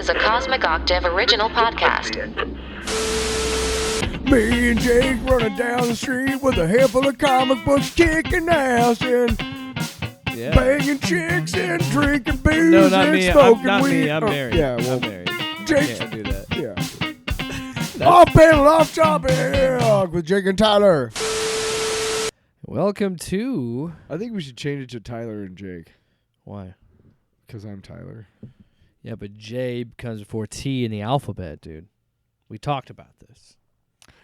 is a Cosmic Octave original podcast. Me and Jake running down the street with a handful of comic books, kicking ass and banging chicks and drinking booze No, not and me. smoking Not weed. me. I'm married. Yeah, well, I'm married. Jake. Can't do that. Yeah. Off panel, off topic with Jake and Tyler. Welcome to... I think we should change it to Tyler and Jake. Why? Because I'm Tyler. Yeah, but J comes before T in the alphabet, dude. We talked about this.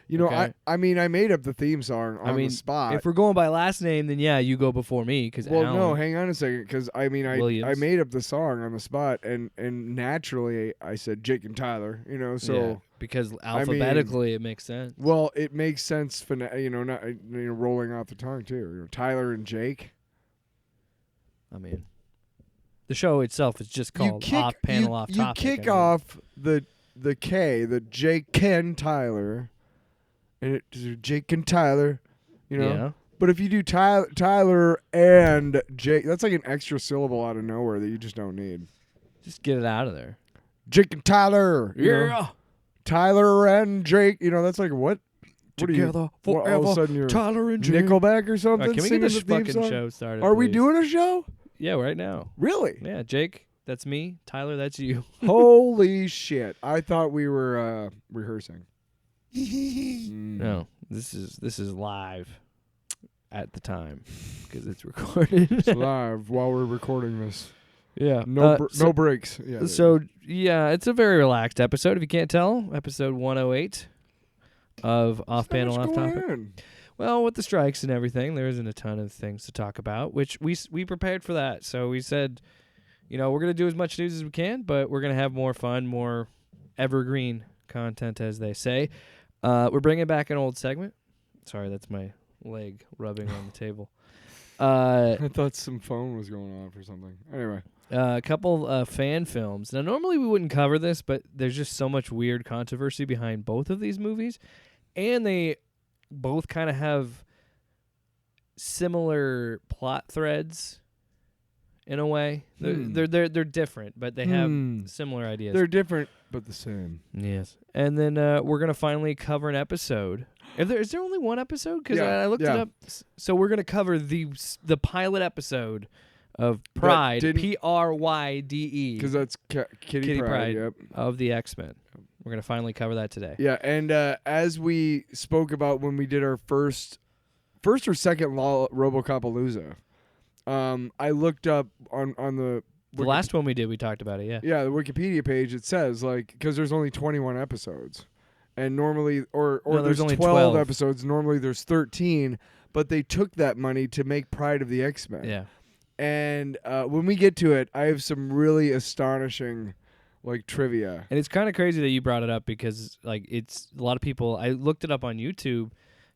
You know, Okay. I mean, I made up the theme song on the spot. If we're going by last name, then yeah, you go before me. Well, Alan, no, hang on a second, because I mean, I made up the song on the spot, and naturally I said Jake and Tyler, you know, so yeah, because alphabetically it makes sense. Well, it makes sense, not rolling off the tongue too. You know, Tyler and Jake. I mean, the show itself is just called Off Panel, Off Topic. You kick off the K, the Jake Ken Tyler, and it's Jake and Tyler, you know. Yeah. But if you do Tyler and Jake, that's like an extra syllable out of nowhere that you just don't need. Just get it out of there. Jake and Tyler. Yeah. Tyler and Jake. You know, that's like what? Together forever. All of a sudden you're Tyler and Jake. Nickelback or something? Right, can we get this fucking show started? Are we please? doing a show? Yeah, right now. Really? Yeah, Jake, that's me. Tyler, that's you. Holy shit! I thought we were rehearsing. No, this is live at the time because it's recorded. It's live while we're recording this. Yeah, no breaks. Yeah. So yeah, it's a very relaxed episode. If you can't tell, episode 108 of Off Panel, Off Topic. Well, with the strikes and everything, there isn't a ton of things to talk about, which we prepared for that. So we said, we're going to do as much news as we can, but we're going to have more fun, more evergreen content, as they say. We're bringing back an old segment. Sorry, that's my leg rubbing on the table. I thought some phone was going off or something. Anyway. A couple fan films. Now, normally we wouldn't cover this, but there's just so much weird controversy behind both of these movies, and they both kind of have similar plot threads in a way. They're different, but they have similar ideas. They're different but the same. Yes. And then we're going to finally cover an episode. Is there only one episode? Because I looked it up. So we're going to cover the pilot episode of Pryde, Pryde. Because that's Kitty Pryde, yep. Of the X-Men. We're going to finally cover that today. Yeah, and as we spoke about when we did our first or second RoboCopalooza, I looked up on the last one we did, we talked about it, yeah. Yeah, the Wikipedia page, it says, because there's only 21 episodes. And normally, or there's only 12 episodes, normally there's 13, but they took that money to make Pryde of the X-Men. Yeah. And when we get to it, I have some really astonishing trivia. And it's kind of crazy that you brought it up because it's a lot of people. I looked it up on YouTube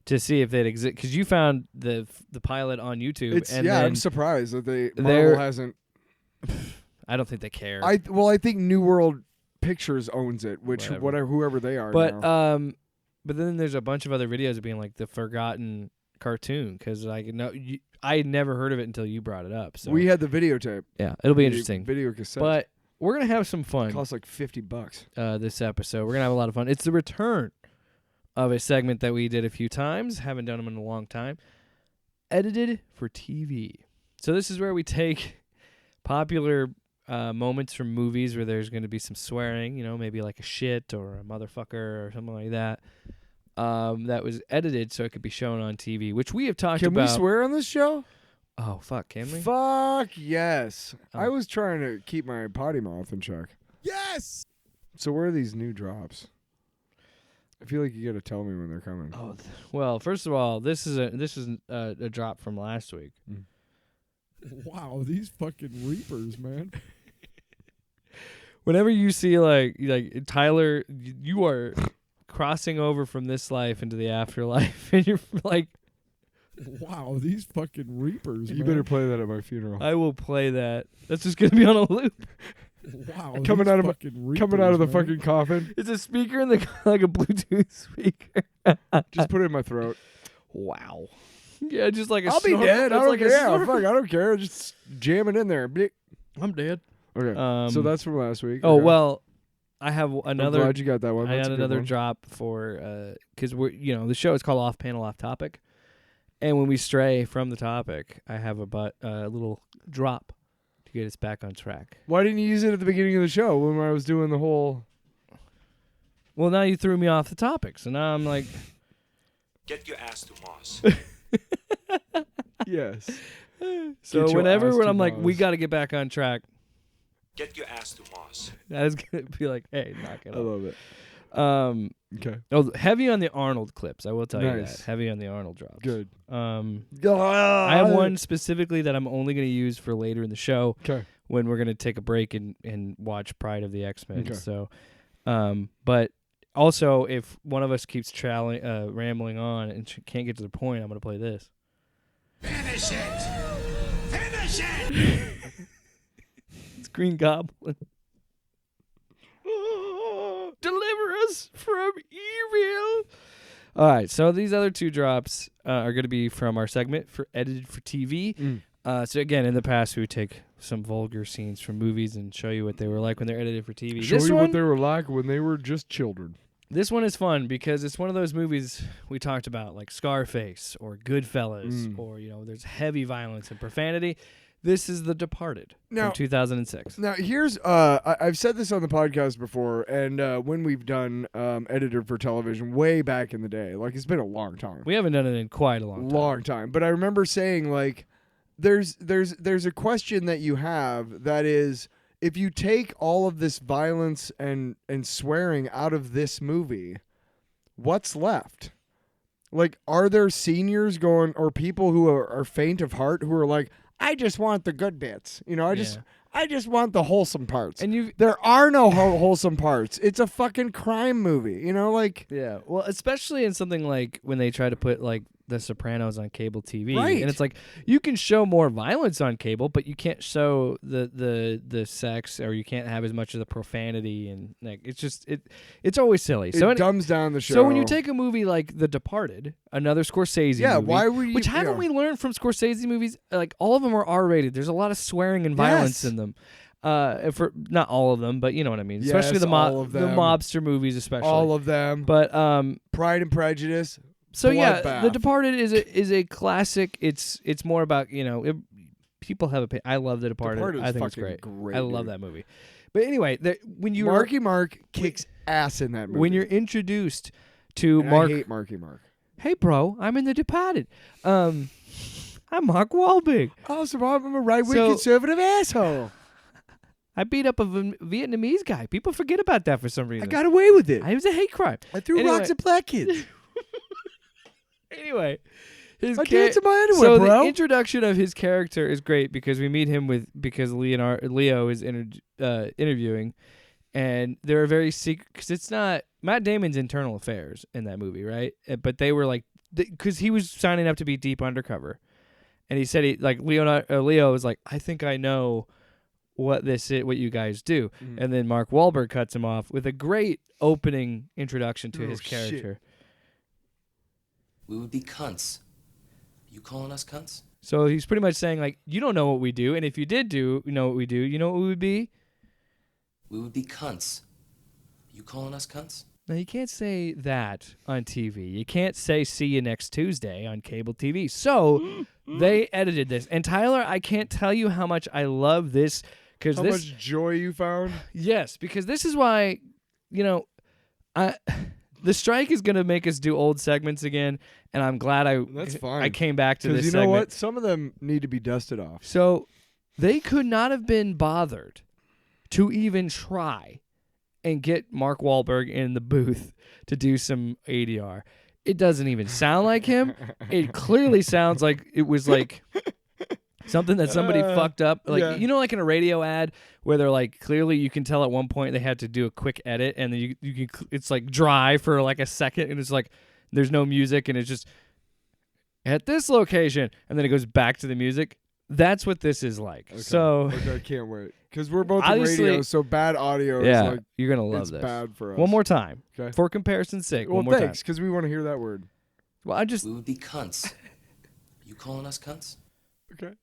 to see if they'd exist because you found the pilot on YouTube. I'm surprised that Marvel hasn't. I don't think they care. I think New World Pictures owns it, which whoever they are. But now. But then there's a bunch of other videos of being like the forgotten cartoon because I had never heard of it until you brought it up. So we had the videotape. Yeah, it'll be interesting. Video cassette. But we're gonna have some fun. It costs like $50. This episode, we're gonna have a lot of fun. It's the return of a segment that we did a few times. Haven't done them in a long time. Edited for TV. So this is where we take popular moments from movies where there's going to be some swearing, maybe like a shit or a motherfucker or something like that. That was edited so it could be shown on TV, which we have talked about. Can we swear on this show? Oh, fuck, can we? Fuck, yes. Oh. I was trying to keep my potty mouth in check. Yes! So where are these new drops? I feel like you got to tell me when they're coming. Oh, well, first of all, this is a drop from last week. Wow, these fucking reapers, man. Whenever you see like Tyler, you are crossing over from this life into the afterlife, and you're like, wow, these fucking reapers. You better play that at my funeral. I will play that. That's just gonna be on a loop. Wow, coming out of the fucking coffin. It's a speaker in the like a Bluetooth speaker. Just put it in my throat. Wow. Yeah, just like a I'll be dead. I don't care. Fuck, I don't care. Just jam it in there. I'm dead. Okay. So that's from last week. Oh, okay. well, I have I'm another. glad you got that one. I That's had a good another one. drop for because we're the show is called Off Panel Off Topic, and when we stray from the topic, I have a little drop to get us back on track. Why didn't you use it at the beginning of the show when I was doing the whole? Well, now you threw me off the topic, so now I'm like, get your ass to Mars. Yes. so your whenever ass when to I'm like, we Mars. got to get back on track, Get your ass to Mars. that is gonna be like, hey, knock it I off. love it. Okay. Oh, heavy on the Arnold clips. I will tell you Nice. that. Heavy on the Arnold drops. Good. I have one specifically that I'm only going to use for later in the show Okay. when we're going to take a break and watch Pryde of the X-Men. Okay. So, but also if one of us keeps rambling on and can't get to the point, I'm going to play this. Finish it! Finish it! It's Green Goblin. Deliver us from evil. All right, so these other two drops are going to be from our segment for Edited for TV. So again, in the past, we would take some vulgar scenes from movies and show you what they were like when they're edited for TV. Show you what they were like when they were just children. This one is fun because it's one of those movies we talked about, like Scarface or Goodfellas, or there's heavy violence and profanity. This is The Departed from 2006. Now, here's I've said this on the podcast before, and when we've done edited for television way back in the day, like it's been a long time. We haven't done it in quite a long time. But I remember saying like, there's a question that you have that is, if you take all of this violence and swearing out of this movie, what's left? Like, are there seniors going, or people who are faint of heart who are like, I just want the good bits. I just want the wholesome parts. And there are no wholesome parts. It's a fucking crime movie. Yeah. Well, especially in something like when they try to put like The Sopranos on cable TV, Right. and it's like you can show more violence on cable, but you can't show the sex, or you can't have as much of the profanity, and like it's always silly. It dumbs down the show. So when you take a movie like The Departed, another Scorsese movie, why would you? Which haven't we learned from Scorsese movies? Like all of them are R-rated. There's a lot of swearing and violence in them. For not all of them, but you know what I mean. Especially the all of them. mobster movies, especially all of them. But Pride and Prejudice. So yeah, Bloodbath. The Departed is a classic. It's more about people have a. I love The Departed. I think it's great. I love that movie. But anyway, when you Marky Mark kicks ass in that movie. When you're introduced to and Mark, I hate Marky Mark. Hey bro, I'm in The Departed. I'm Mark Wahlberg. Oh, so I'm a right-wing So- conservative asshole. I beat up a Vietnamese guy. People forget about that for some reason. I got away with it. It was a hate crime. I threw Anyway. rocks at black kids. Anyway, his I danced in my underwear, so bro. the introduction of his character is great because we meet him because Leo is interviewing, and they're very secret because it's not Matt Damon's internal affairs in that movie, right? But they were like, because he was signing up to be deep undercover, and he said Leo was like, I think I know what you guys do, and then Mark Wahlberg cuts him off with a great opening introduction to his character. We would be cunts. You calling us cunts? So he's pretty much saying, like, you don't know what we do, and if you did know what we do, you know what we would be? We would be cunts. You calling us cunts? Now, you can't say that on TV. You can't say see you next Tuesday on cable TV. So they edited this. And Tyler, I can't tell you how much I love this. How much joy you found? Yes, because this is why, the strike is going to make us do old segments again, and I'm glad That's fine. I came back to this Because you segment. know what? Some of them need to be dusted off. So they could not have been bothered to even try and get Mark Wahlberg in the booth to do some ADR. It doesn't even sound like him. It clearly sounds like it was like something that somebody fucked up. Like, like in a radio ad where they're like, clearly you can tell at one point they had to do a quick edit, and then you can, it's like dry for like a second, and it's like there's no music, and it's just at this location, and then it goes back to the music. That's what this is like. Okay. So I can't wait. Because we're both in Obviously- radio, so bad audio is yeah, like, you're gonna love it's this. bad for us. One more time, Okay. for comparison's sake. Well, one more thanks, time. because we want to hear that word. Well, I just We would be cunts. You calling us cunts? Okay.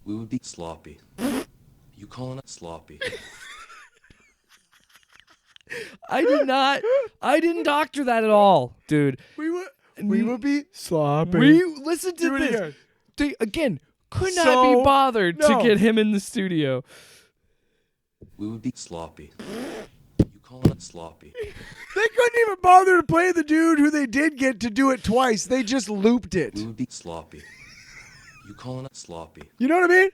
We would be sloppy. You calling us sloppy? I didn't doctor that at all, dude. We would be sloppy. Listen to Do it this. again. They, again, could not So- be bothered to no. get him in the studio. We would be sloppy. You call it sloppy. They couldn't even bother to play the dude who they did get to do it twice. They just looped it. We would be sloppy. You call it sloppy. You know what I mean?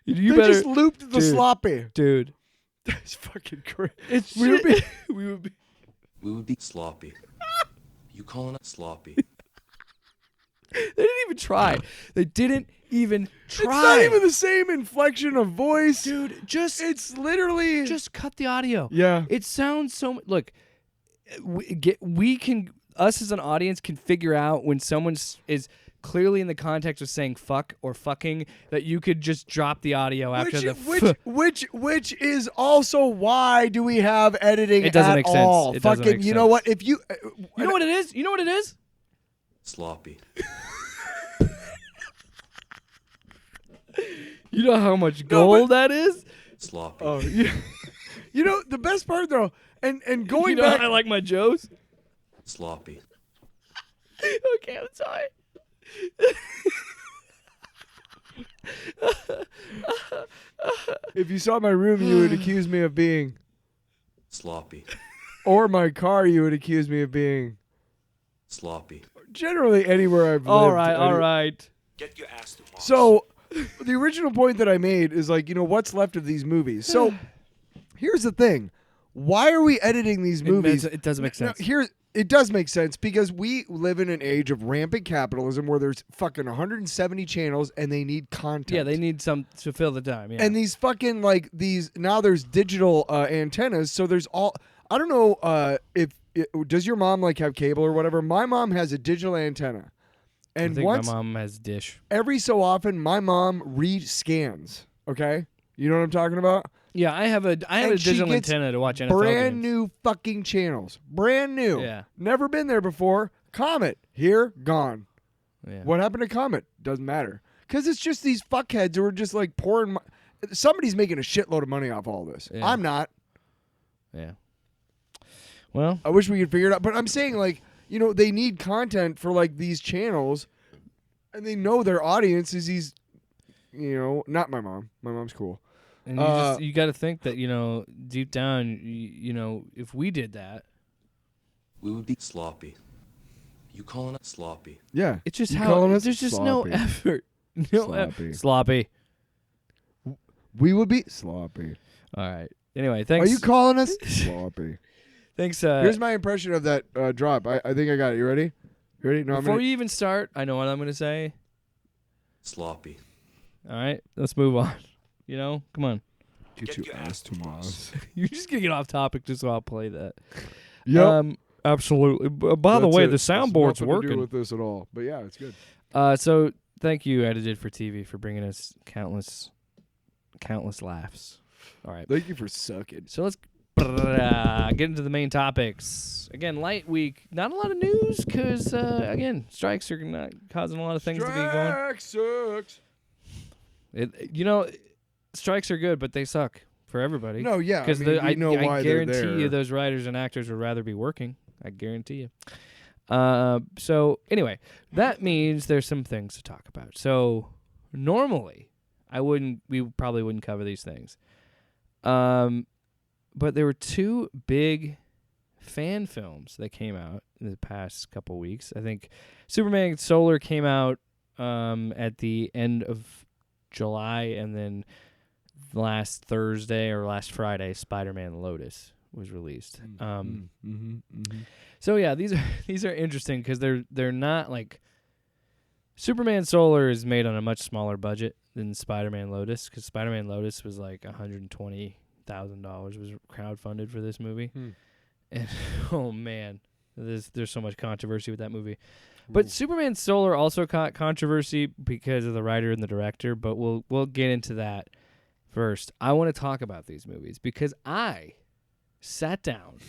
You They better, just looped the dude. sloppy. dude. That's fucking crazy. It's We would be. we would be. We would be sloppy. You call it sloppy. They didn't even try. They didn't even try. It's not even the same inflection of voice, dude. It's literally Just cut the audio. Yeah. It sounds so. Look, we can. Us as an audience can figure out when someone is clearly in the context of saying fuck or fucking, that you could just drop the audio after the. which is also why do we have editing? It doesn't at make sense. all? It doesn't Fucking, make you know sense. what? If you, You know what it is? You know what it is? Sloppy. You know how much gold that is? Sloppy. oh, you know the best part though, and going You know back, how I like my Joes? Sloppy. Okay, I'm sorry. if you saw my room, you would accuse me of being, Sloppy. or my car, you would accuse me of being. Sloppy. Generally, anywhere I've lived. All right. Get your ass to Moss. So, the original point that I made is like, you know, what's left of these movies. So, here's the thing: why are we editing these movies? It doesn't make sense. It does make sense because we live in an age of rampant capitalism where there's fucking 170 channels and they need content. Yeah, they need some to fill the time. Yeah. And these fucking like these now there's digital antennas, so there's all. I don't know does your mom like have cable or whatever. My mom has a digital antenna, and I think once my mom has Dish. every so often my mom rescans. Okay, you know what I'm talking about? Yeah, I have a And she digital gets antenna to watch NFL Brand games. new fucking channels, brand new. Yeah. Never been there before. Comet here, gone. Yeah. What happened to Comet? Doesn't matter. Because it's just these fuckheads who are just like pouring. Somebody's making a shitload of money off all this. Yeah. I'm not. Yeah. Well, I wish we could figure it out. But I'm saying, like, you know, they need content for like these channels, and they know their audience is these, you know, not my mom. My mom's cool. and you got to think that, you know, deep down, you know, if we did that, We would be sloppy. You calling it sloppy. Yeah. it's just You how calling us there's just sloppy. no effort. No Sloppy. sloppy. We would be sloppy. All right. Anyway, thanks. Are you calling us sloppy? Thanks. Here's my impression of that drop. I think I got it. You ready? You ready? No, Before you even start, I know what I'm going to say. Sloppy. All right, let's move on. You know, come on. Get your ass to Moss. You're just going to get off topic just so I'll play that. Yep. Absolutely. By the That's way, it. the It's soundboard's nothing to do working. with this at all. But yeah, it's good. So thank you, Edited for TV, for bringing us countless laughs. All right. Thank you for sucking. So let's get into the main topics. Again, light week. Not a lot of news because, again, strikes are not causing a lot of things to be going. Strike sucks. You know, strikes are good, but they suck for everybody. No, yeah. Because I mean, we know why I they're guarantee there. you those writers and actors would rather be working. I guarantee you. So anyway, that means there's some things to talk about. So normally, we probably wouldn't cover these things. But there were two big fan films that came out in the past couple weeks. I think Superman Solar came out at the end of July, and then last Thursday or last Friday, Spider-Man Lotus was released. So yeah, these are interesting because they're not like Superman Solar is made on a much smaller budget than Spider-Man Lotus, because Spider-Man Lotus was like $120,000 was crowdfunded for this movie, and oh man, there's so much controversy with that movie. But Superman Solar also caught controversy because of the writer and the director, but we'll get into that first. I want to talk about these movies because I sat down,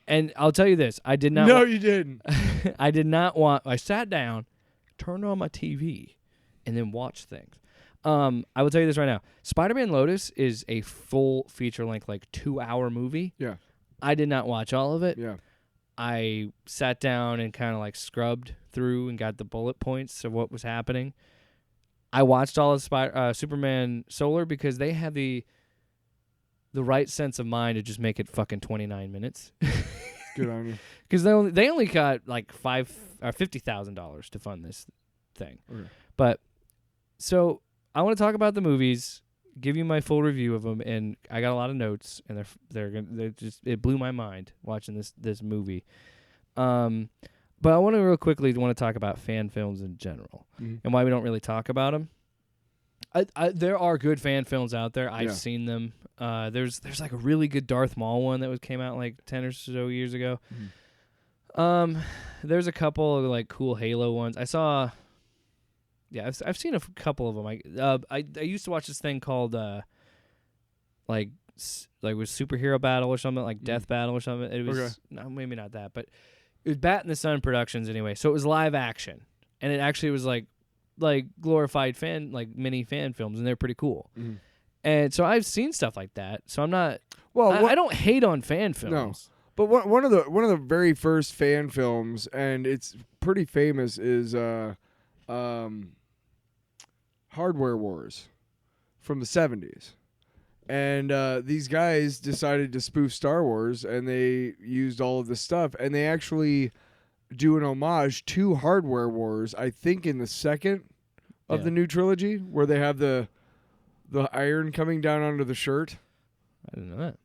and I'll tell you this: I did not. No, you didn't. I did not want. I sat down, turned on my TV, and then watched things. I will tell you this right now: Spider-Man Lotus is a full feature-length, like 2-hour movie. Yeah. I did not watch all of it. Yeah. I sat down and kind of like scrubbed through and got the bullet points of what was happening. I watched all of Superman Solar because they had the right sense of mind to just make it fucking 29 minutes. Good on you. Because they only got like $50,000 to fund this thing. Okay. But so I want to talk about the movies, give you my full review of them, and I got a lot of notes, and they're just, it blew my mind watching this movie. But I want to real quickly talk about fan films in general and why we don't really talk about them. There are good fan films out there. I've seen them. There's like a really good Darth Maul one that came out like 10 or so years ago. There's a couple of like cool Halo ones. I saw. Yeah, I've seen a couple of them. I used to watch this thing called like was Superhero Battle or something, like Death Battle or something. It was no, maybe not that, but it was Bat in the Sun Productions anyway. So it was live action, and it actually was like glorified mini fan films, and they're pretty cool. And so I've seen stuff like that. So I'm not. Well, I don't hate on fan films. No, but one of the very first fan films, and it's pretty famous, is Hardware Wars from the 70s. And these guys decided to spoof Star Wars, and they used all of this stuff, and they actually do an homage to Hardware Wars, I think in the second of the new trilogy, where they have the iron coming down onto the shirt. I didn't know that.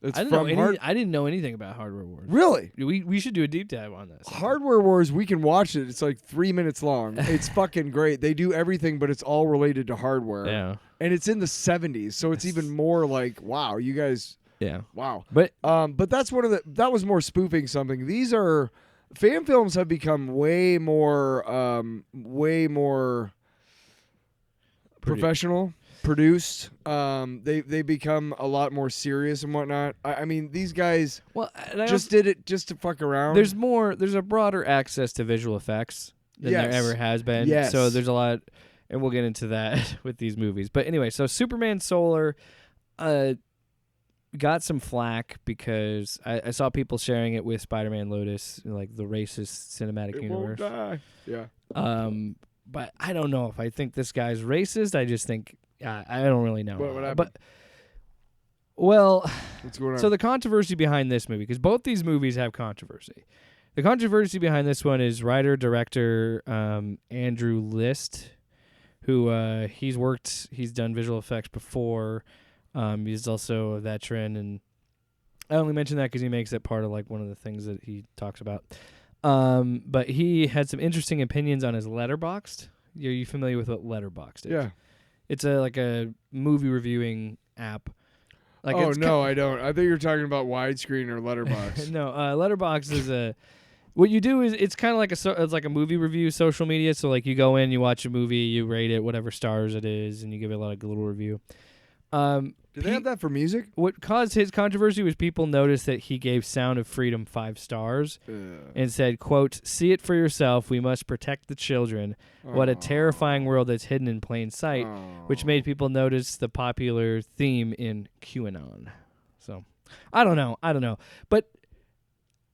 I didn't know anything about Hardware Wars. Really? We should do a deep dive on that. Hardware Wars, we can watch it. It's like 3 minutes long. It's fucking great. They do everything, but it's all related to hardware. Yeah. And it's in the 70s, so it's even more like, wow, you guys. Yeah. Wow. But that's that was more spoofing something. These are fan films have become way more professional, produced. They become a lot more serious and whatnot. I mean, these guys did it just to fuck around. There's a broader access to visual effects than there ever has been. Yes. So there's a lot, and we'll get into that with these movies. But anyway, so Superman Solar got some flack because I saw people sharing it with Spider-Man Lotus, like the racist cinematic universe. Won't die. Yeah. But I don't know if I think this guy's racist. I just think I don't really know. What happened? But well, what's going on? So the controversy behind this movie, because both these movies have controversy. The controversy behind this one is writer-director Andrew List, who he's done visual effects before. He's also a veteran, and I only mention that because he makes it part of like one of the things that he talks about. But he had some interesting opinions on his Letterboxd. Are you familiar with what Letterboxd is? Yeah. It's a movie reviewing app. Like I don't. I think you're talking about widescreen or Letterboxd. No, Letterboxd is what you do is it's kind of like it's like a movie review social media. So like you go in, you watch a movie, you rate it, whatever stars it is, and you give it like a little review. Do they have that for music? What caused his controversy was people noticed that he gave Sound of Freedom 5 stars and said, quote, "See it for yourself. We must protect the children. What a terrifying world that's hidden in plain sight," which made people notice the popular theme in QAnon. So I don't know. But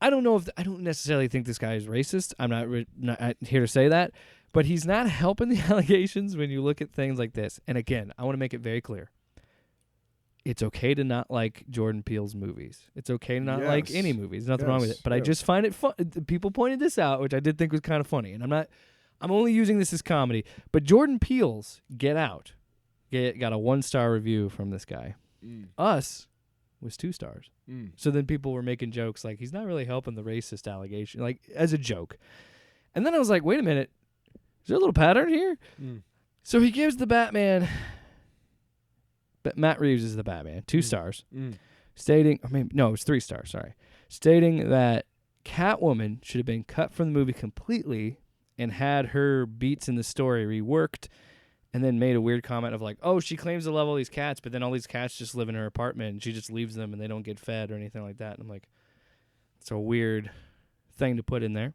I don't know I don't necessarily think this guy is racist. I'm not here to say that. But he's not helping the allegations when you look at things like this. And again, I want to make it very clear. It's okay to not like Jordan Peele's movies. It's okay to not like any movies. There's nothing wrong with it. But I just find it fun. People pointed this out, which I did think was kind of funny. And I'm only using this as comedy. But Jordan Peele's Get Out got a 1-star review from this guy. Us was 2 stars. So then people were making jokes like he's not really helping the racist allegation, like as a joke. And then I was like, wait a minute. Is there a little pattern here? So he gives the Batman... Matt Reeves is the Batman, 2 stars, stating, it was 3 stars, sorry, stating that Catwoman should have been cut from the movie completely and had her beats in the story reworked, and then made a weird comment of like, oh, she claims to love all these cats, but then all these cats just live in her apartment and she just leaves them and they don't get fed or anything like that. And I'm like, it's a weird thing to put in there.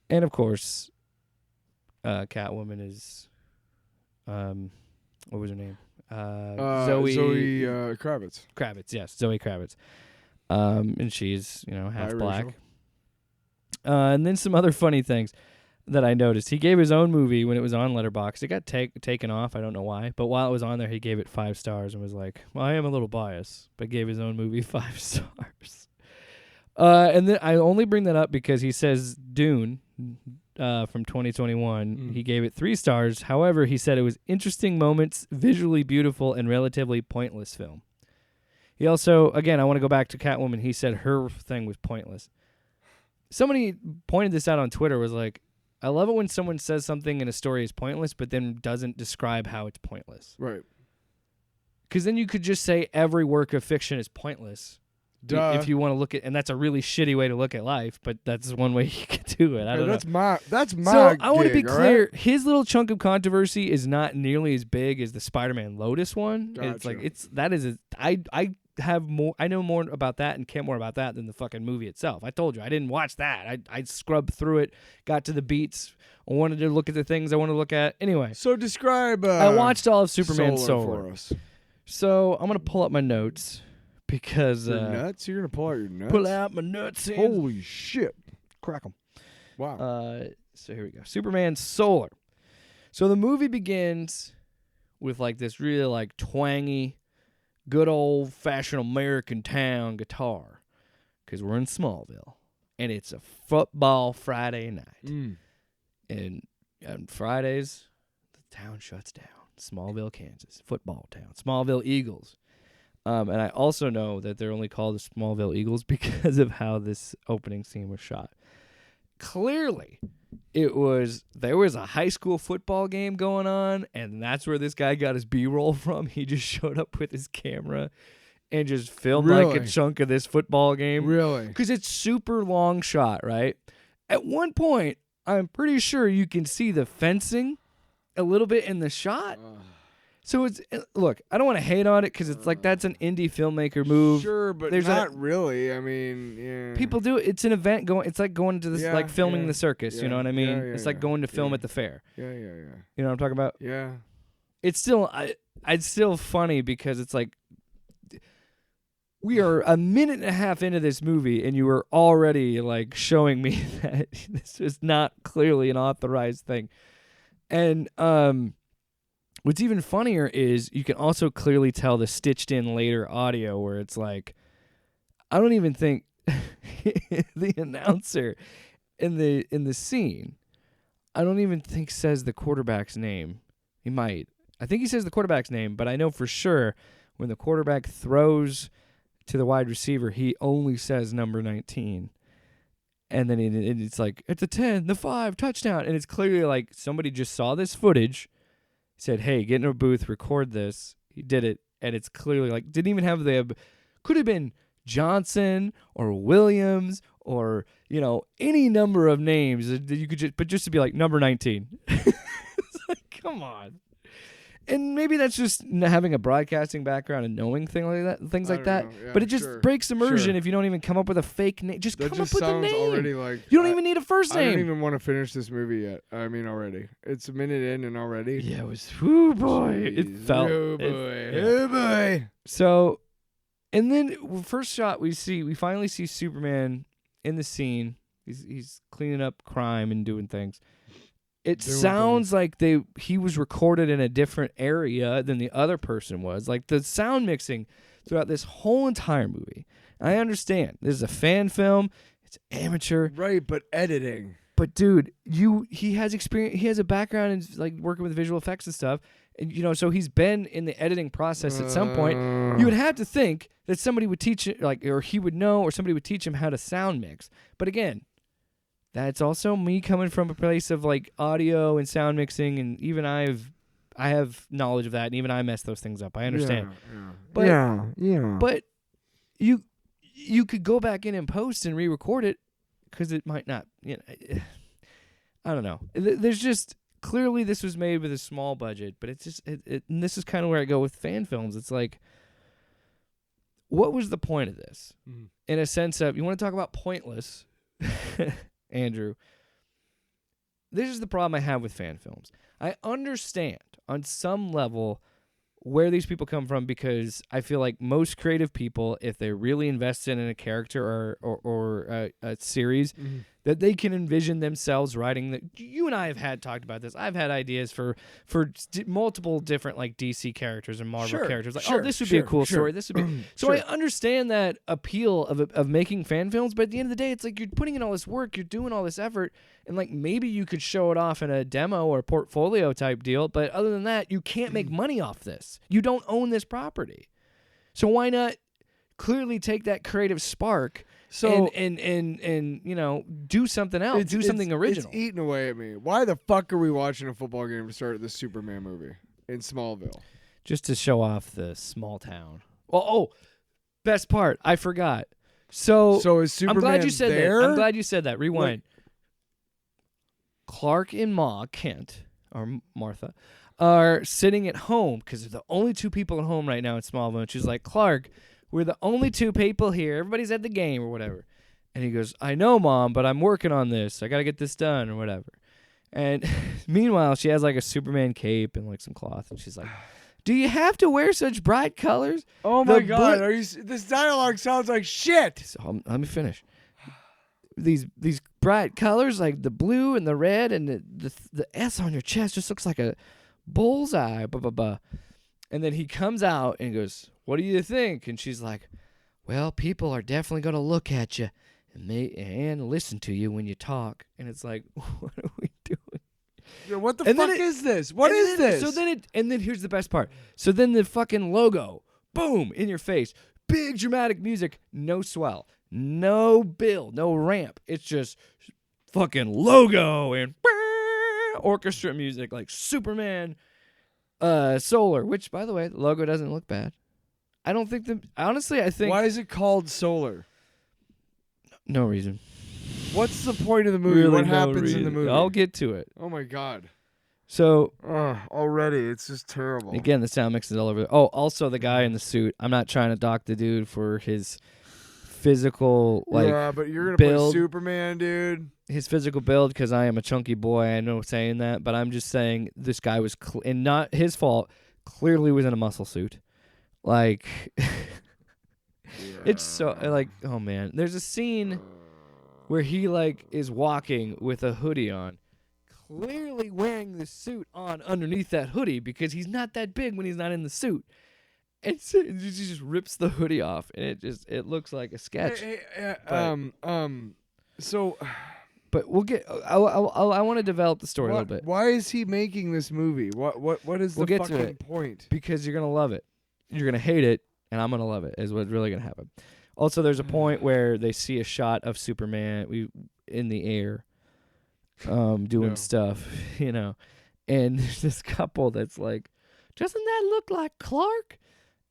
And of course, Catwoman is, what was her name? Zoe Kravitz. Kravitz, yes, Zoe Kravitz. And she's, half Biracial. black. And then some other funny things that I noticed. He gave his own movie when it was on Letterboxd. It got taken off. I don't know why. But while it was on there, he gave it 5 stars and was like, well, I am a little biased, but gave his own movie 5 stars. And then I only bring that up because he says Dune from 2021, he gave it 3 stars. However, he said it was interesting moments, visually beautiful, and relatively pointless film. He also, again, I want to go back to Catwoman. He said her thing was pointless. Somebody pointed this out on Twitter, was like, I love it when someone says something in a story is pointless, but then doesn't describe how it's pointless. Right. Because then you could just say every work of fiction is pointless. Duh. If you want to look at, and that's a really shitty way to look at life, but that's one way you can do it. I don't know. That's my So I want to be gig, all clear. right? His little chunk of controversy is not nearly as big as the Spider-Man Lotus one. Gotcha. I know more about that and care more about that than the fucking movie itself. I told you I didn't watch that. I scrubbed through it, got to the beats. I wanted to look at the things I want to look at. Anyway, So describe. I watched all of Superman Solar for us. So I'm gonna pull up my notes because Your nuts? You're gonna pull out your nuts? pull out my nuts. Holy shit! Crack 'em. Wow. So here we go. Superman Solar. So the movie begins with like this really like twangy, good old fashioned American town guitar, because we're in Smallville, and it's a football Friday night. And on Fridays, the town shuts down. Smallville, Kansas, football town. Smallville Eagles. And I also know that they're only called the Smallville Eagles because of how this opening scene was shot. Clearly, there was a high school football game going on, and that's where this guy got his B-roll from. He just showed up with his camera and just filmed like a Really? chunk of this football game. Really? Because it's super long shot, right? At one point, I'm pretty sure you can see the fencing a little bit in the shot. So look, I don't want to hate on it because it's like that's an indie filmmaker move. Sure, but There's not really. I mean, yeah. People do it. It's an event going. It's like going to this, Yeah, like filming yeah, the circus. yeah, You know what I mean? yeah, It's like yeah, going to film yeah. at the fair. Yeah. You know what I'm talking about? Yeah. It's still, it's still funny because it's like we are a minute and a half into this movie, and you were already like showing me that this is not clearly an authorized thing. And what's even funnier is you can also clearly tell the stitched in later audio where it's like, I don't even think the announcer in the scene, I don't even think says the quarterback's name. He might. I think he says the quarterback's name, but I know for sure when the quarterback throws to the wide receiver, he only says number 19. And then it's like, it's a 10, the 5, touchdown. And it's clearly like somebody just saw this footage, said, hey, get in a booth, record this. He did it. And it's clearly like, didn't even have could have been Johnson or Williams or, any number of names that you could just to be like, number 19. It's like, come on. And maybe that's just having a broadcasting background and knowing things like that. Yeah, but it just sure, breaks immersion sure. if you don't even come up with a fake name. Just That come just up with a sounds name. already like You don't even need a first I name. don't even want to finish this movie yet. I mean, already. It's a minute in and already. Yeah, it was. Whoo boy, it Jeez. felt. Oh it- boy. yeah. Oh boy. So, and then first shot we finally see Superman in the scene. He's cleaning up crime and doing things. It Doing sounds like he was recorded in a different area than the other person was. Like the sound mixing throughout this whole entire movie. I understand this is a fan film. It's amateur. Right, but editing. But dude, he has experience. He has a background in like working with visual effects and stuff. And so he's been in the editing process at some point. You would have to think that somebody would teach it, or he would know, or somebody would teach him how to sound mix. But again, that's also me coming from a place of like audio and sound mixing, and even I have knowledge of that, and even I mess those things up. I understand. But yeah. but you could go back in and post and re-record it because it might not. I don't know. There's just clearly this was made with a small budget, but it's just and this is kind of where I go with fan films. It's like, what was the point of this? Mhm. In a sense of, you want to talk about pointless, Andrew. This is the problem I have with fan films. I understand on some level where these people come from, because I feel like most creative people, if they're really invested in a character or a series, that they can envision themselves writing. You and I have talked about this. I've had ideas for multiple different like DC characters and Marvel characters. Like, this would be a cool story. This would be so. I understand that appeal of making fan films, but at the end of the day, it's like you're putting in all this work, you're doing all this effort, and like maybe you could show it off in a demo or portfolio type deal. But other than that, you can't make money off this. You don't own this property, so why not clearly take that creative spark? So and you know, do something else, do something original. It's eating away at me. Why the fuck are we watching a football game to start this Superman movie in Smallville? Just to show off the small town. Best part, I forgot. So is Superman I'm glad you said there? that. I'm glad you said that. Rewind. Clark and Ma Kent, or Martha, are sitting at home because they're the only two people at home right now in Smallville. And she's like, Clark, we're the only two people here. Everybody's at the game or whatever. And he goes, I know, Mom, but I'm working on this. I got to get this done or whatever. And meanwhile, she has like a Superman cape and like some cloth. And she's like, do you have to wear such bright colors? Oh, my God. This dialogue sounds like shit. So, let me finish. These bright colors, like the blue and the red and the S on your chest just looks like a bullseye. Blah, blah, blah. And then he comes out and goes, what do you think? And she's like, well, people are definitely going to look at you and listen to you when you talk. And it's like, what are we doing? Yeah, what the fuck is this? What is this? So then here's the best part. So then the fucking logo, boom, in your face. Big dramatic music, no swell, no build, no ramp. It's just fucking logo and orchestra music like Superman Solar, which, by the way, the logo doesn't look bad. I don't think honestly, I think... Why is it called Solar? No reason. What's the point of the movie? Really what happens in the movie? I'll get to it. Oh, my God. So... already, it's just terrible. Again, the sound mix is all over. Oh, also the guy in the suit. I'm not trying to dock the dude for his physical, yeah, but you're going to build. play Superman, dude. His physical build, because I am a chunky boy. I know saying that, but I'm just saying this guy was, and not his fault, clearly was in a muscle suit. Like, it's so, like, oh man. There's a scene where he, like, is walking with a hoodie on, clearly wearing the suit on underneath that hoodie because he's not that big when he's not in the suit. And so he just rips the hoodie off, and it looks like a sketch. But we'll get. I want to develop the story a little bit. Why is he making this movie? What is the fucking point? Because you're gonna love it. You're gonna hate it, and I'm gonna love it. Is what's really gonna happen. Also, there's a point where they see a shot of Superman in the air, doing stuff, you know, and there's this couple that's like, "Doesn't that look like Clark?"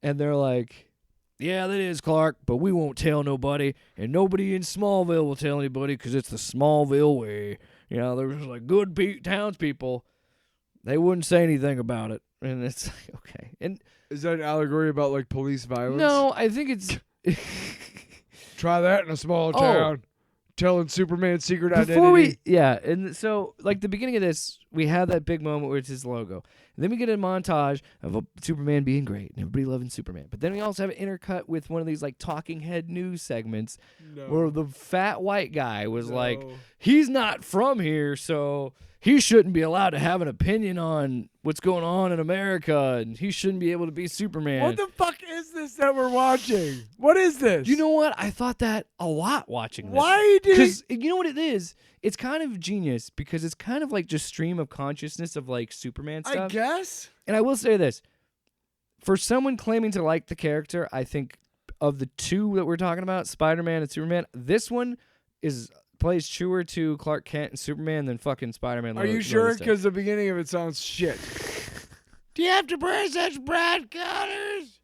And they're like, yeah, that is Clark, but we won't tell nobody, and nobody in Smallville will tell anybody because it's the Smallville way. You know, there's like good townspeople. They wouldn't say anything about it. And it's like, okay. And is that an allegory about like police violence? No, I think it's... Try that in a small town. Telling Superman's secret identity. And so, like, the beginning of this, we have that big moment where it's his logo. And then we get a montage of Superman being great and everybody loving Superman. But then we also have an intercut with one of these, like, talking head news segments where the fat white guy was like, he's not from here, so he shouldn't be allowed to have an opinion on what's going on in America, and he shouldn't be able to be Superman. What the fuck is this that we're watching? What is this? You know what? I thought that a lot watching this. Why did Because you know what it is? It's kind of genius because it's kind of like just stream of consciousness of like Superman stuff. I guess. And I will say this. For someone claiming to like the character, I think of the two that we're talking about, Spider-Man and Superman, this one plays truer to Clark Kent and Superman than fucking Spider-Man. Are you sure? Because the beginning of it sounds shit. Do you have to wear such bright colors?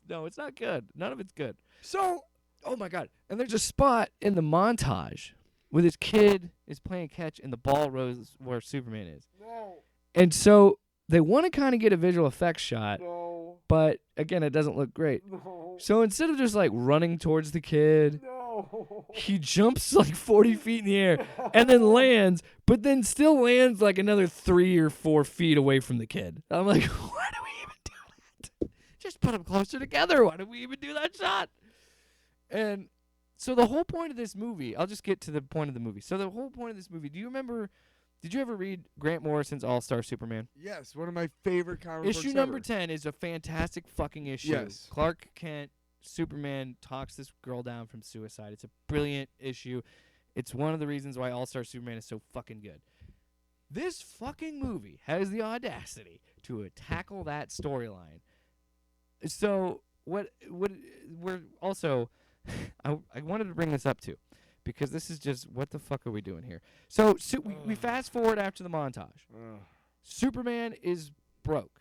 No, it's not good. None of it's good. So, oh my God. And there's a spot in the montage where this kid is playing catch and the ball rolls where Superman is. No. And so they want to kind of get a visual effects shot. No. But again, it doesn't look great. No. So instead of just like running towards the kid, he jumps like 40 feet in the air and then lands, but then still lands like another 3 or 4 feet away from the kid. I'm like, why do we even do that? just put them closer together. Why did we even do that shot? And so the whole point of this movie, I'll just get to the point of the movie. So the whole point of this movie, did you ever read Grant Morrison's All-Star Superman? Yes, one of my favorite comic books Issue number 10 is a fantastic fucking issue. Yes. Clark Kent, Superman, talks this girl down from suicide. It's a brilliant issue. It's one of the reasons why All-Star Superman is so fucking good. This fucking movie has the audacity to tackle that storyline. So what we're also I wanted to bring this up too, because this is just, what the fuck are we doing here? So we fast forward after the montage. Superman is broke.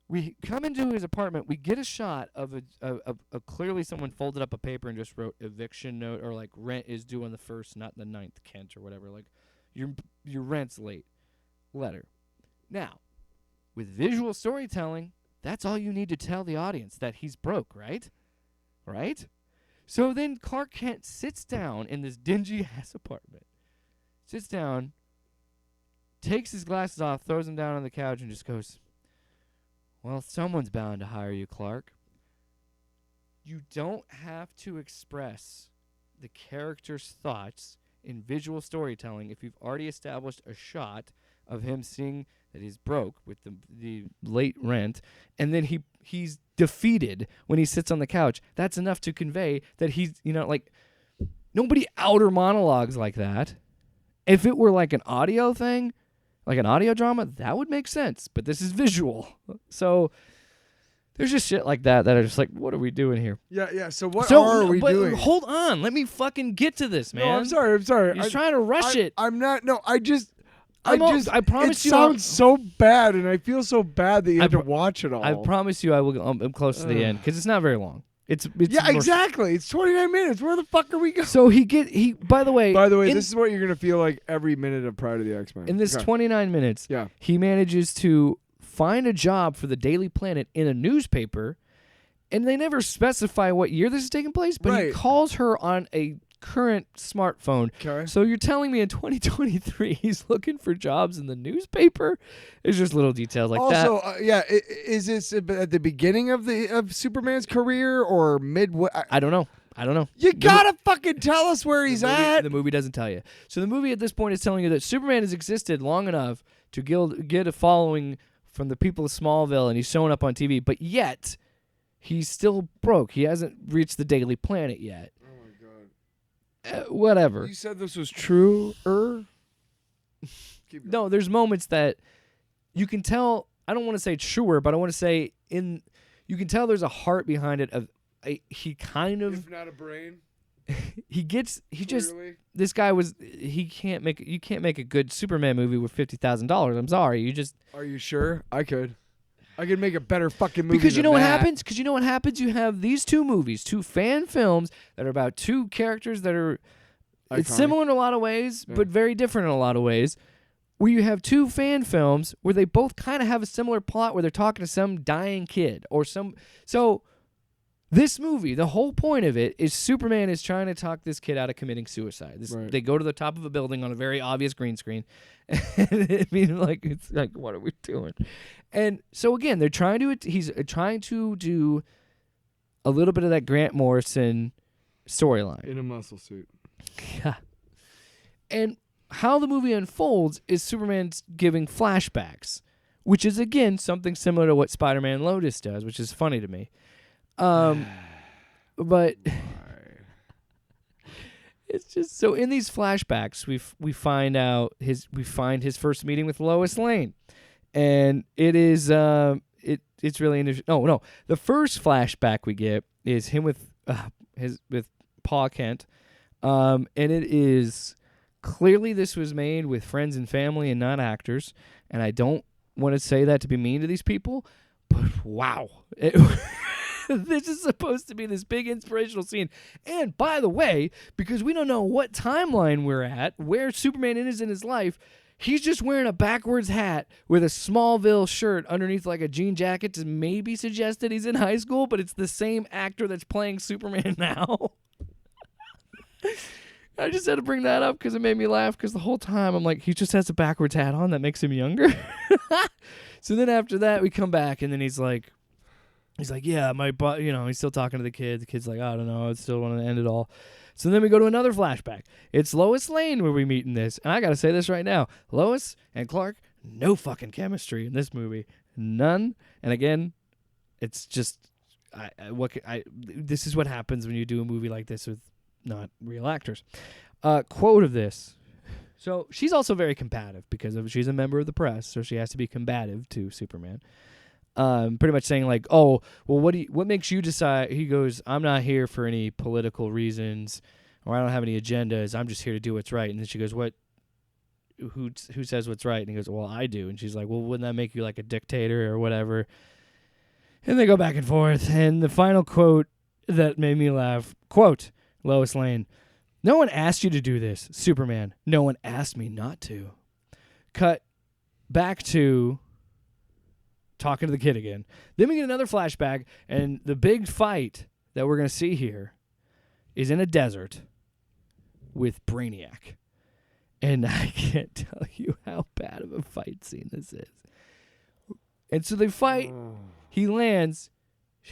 We come into his apartment. We get a shot of a clearly someone folded up a paper and just wrote eviction note, or like rent is due on the 1st, not the 9th, Kent, or whatever. Like your rent's late. Letter. Now, with visual storytelling, that's all you need to tell the audience, that he's broke, right? Right? So then Clark Kent sits down in this dingy-ass apartment. Sits down, takes his glasses off, throws them down on the couch, and just goes, well, someone's bound to hire you, Clark. You don't have to express the character's thoughts in visual storytelling if you've already established a shot of him seeing that he's broke with the late rent, and then he's defeated when he sits on the couch. That's enough to convey that he's, like, nobody outer monologues like that. If it were like an audio thing, like an audio drama, that would make sense. But this is visual. So there's just shit like that are just like, what are we doing here? Yeah. So what are we doing? Hold on. Let me fucking get to this, man. No, I'm sorry. He's trying to rush it. I'm not. No, I promise it sounds so bad, and I feel so bad that you had to watch it all. I promise you I will. I'm close to the end, because it's not very long. It's exactly. It's 29 minutes. Where the fuck are we going? So by the way, this is what you're going to feel like every minute of Pryde of the X-Men. In this 29 minutes, yeah, he manages to find a job for the Daily Planet in a newspaper, and they never specify what year this is taking place, but he calls her on a current smartphone. Okay. So you're telling me in 2023 he's looking for jobs in the newspaper? There's just little details like that. Also, is this at the beginning of Superman's career or midway? I don't know. You gotta fucking tell us where he's at. The movie doesn't tell you. So the movie at this point is telling you that Superman has existed long enough to get a following from the people of Smallville, and he's showing up on TV, but yet he's still broke. He hasn't reached the Daily Planet yet. Whatever. You said this was true. No, there's moments that you can tell. I don't want to say truer, but I want to say you can tell there's a heart behind it. He kind of, if not a brain. This guy you can't make a good Superman movie with $50,000. I'm sorry. Are you sure? I could make a better fucking movie. Because you know what happens? You have these two movies, two fan films that are about two characters that are it's similar in a lot of ways, but very different in a lot of ways. Where you have two fan films where they both kind of have a similar plot, where they're talking to some dying kid or some. So this movie, the whole point of it is Superman is trying to talk this kid out of committing suicide. They go to the top of a building on a very obvious green screen. I mean, it's like, what are we doing? And so again, he's trying to do a little bit of that Grant Morrison storyline in a muscle suit. Yeah. And how the movie unfolds is Superman's giving flashbacks, which is again something similar to what Spider-Man Lotus does, which is funny to me. But it's just so in these flashbacks we find his first meeting with Lois Lane. And it is it's really interesting. No. The first flashback we get is him with Pa Kent. And it is clearly this was made with friends and family and not actors. And I don't want to say that to be mean to these people, but wow. This is supposed to be this big inspirational scene. And by the way, because we don't know what timeline we're at, where Superman is in his life, he's just wearing a backwards hat with a Smallville shirt underneath like a jean jacket to maybe suggest that he's in high school, but it's the same actor that's playing Superman now. I just had to bring that up because it made me laugh, because the whole time I'm like, he just has a backwards hat on that makes him younger. So then after that, we come back, and then he's like, yeah, he's still talking to the kid. The kid's like, I don't know, I still want to end it all. So then we go to another flashback. It's Lois Lane where we meet in this. And I got to say this right now. Lois and Clark, no fucking chemistry in this movie. None. And again, it's just, this is what happens when you do a movie like this with not real actors. Quote of this. So she's also very combative because she's a member of the press, so she has to be combative to Superman. Pretty much saying like, oh, well, what makes you decide? He goes, I'm not here for any political reasons, or I don't have any agendas. I'm just here to do what's right. And then she goes, what? Who says what's right? And he goes, well, I do. And she's like, well, wouldn't that make you like a dictator or whatever? And they go back and forth. And the final quote that made me laugh, quote, Lois Lane, no one asked you to do this. Superman, no one asked me not to. Cut back to talking to the kid again. Then we get another flashback, and the big fight that we're going to see here is in a desert with Brainiac. And I can't tell you how bad of a fight scene this is. And so they fight. He lands,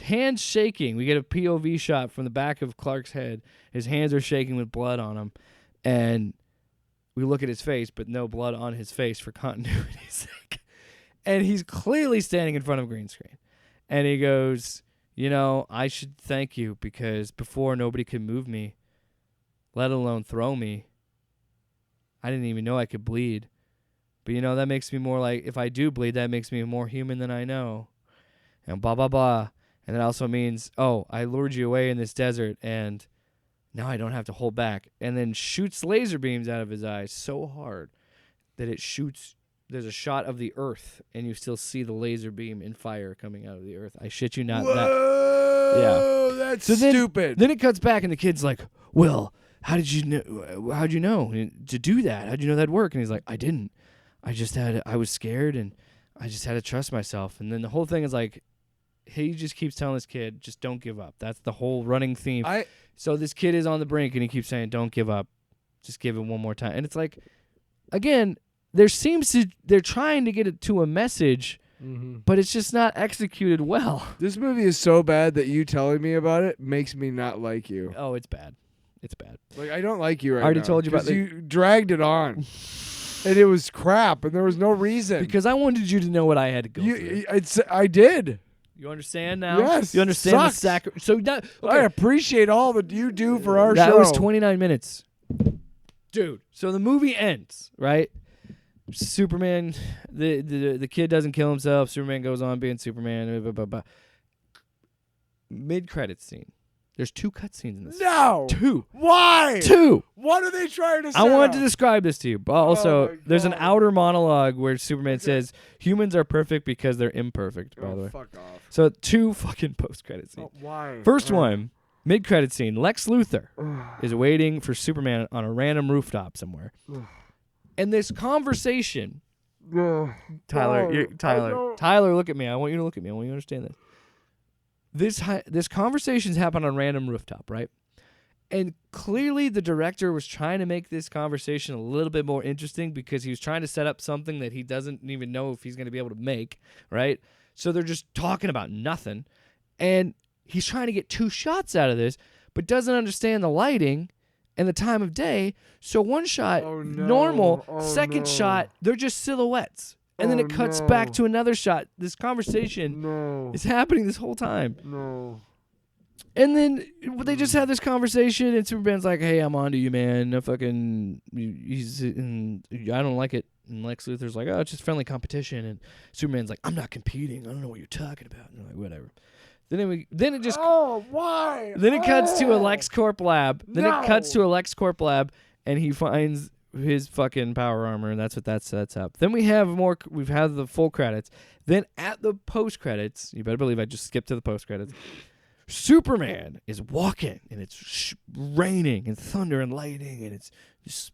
hands shaking. We get a POV shot from the back of Clark's head. His hands are shaking with blood on them. And we look at his face, but no blood on his face for continuity's sake. And he's clearly standing in front of a green screen. And he goes, I should thank you because before nobody could move me, let alone throw me. I didn't even know I could bleed. But, that makes me more like, if I do bleed, that makes me more human than I know. And blah, blah, blah. And that also means, I lured you away in this desert, and now I don't have to hold back. And then shoots laser beams out of his eyes so hard that it shoots. There's a shot of the earth, and you still see the laser beam and fire coming out of the earth. I shit you not. Whoa, that's stupid. Then it cuts back, and the kid's like, well, how'd you know to do that? How'd you know that'd work? And he's like, I didn't. I was scared, and I just had to trust myself. And then the whole thing is like, he just keeps telling this kid, just don't give up. That's the whole running theme. So this kid is on the brink, and he keeps saying, don't give up. Just give it one more time. And it's like, again, they're trying to get it to a message, but it's just not executed well. This movie is so bad that you telling me about it makes me not like you. Oh, it's bad. It's bad. Like, I don't like you right now. I already told you about you dragged it on. And it was crap, and there was no reason. Because I wanted you to know what I had to go through. I did. You understand now? Yes. You understand sucks. the sacrifice. So okay. I appreciate all that you do for our show. That was 29 minutes. Dude. So the movie ends, right? Superman, the kid doesn't kill himself. Superman goes on being Superman. Blah, blah, blah. Mid-credits scene. There's 2 cutscenes in this. No. 2. Why? 2. What are they trying to say? I wanted to describe this to you, but also there's an outer monologue where Superman says humans are perfect because they're imperfect, by the way. Fuck off. So 2 fucking post-credit scenes. Why? First one, mid-credit scene, Lex Luthor is waiting for Superman on a random rooftop somewhere. And this conversation, Tyler, look at me. I want you to look at me. I want you to understand this. This conversation's happened on a random rooftop, right? And clearly the director was trying to make this conversation a little bit more interesting because he was trying to set up something that he doesn't even know if he's going to be able to make, right? So they're just talking about nothing. And he's trying to get 2 shots out of this, but doesn't understand the lighting and the time of day. So one shot, normal. Second shot, they're just silhouettes. And then it cuts back to another shot. This conversation is happening this whole time. And then they just have this conversation, and Superman's like, hey, I'm onto you, man. I don't like it. And Lex Luthor's like, oh, it's just friendly competition. And Superman's like, I'm not competing. I don't know what you're talking about. And they're like, whatever. Then it just... Oh, why? Then it cuts to a LexCorp lab. And he finds his fucking power armor, and that's what that sets up. Then we've had the full credits. Then at the post-credits, you better believe I just skipped to the post-credits, Superman is walking, and it's raining and thunder and lightning, and it's just,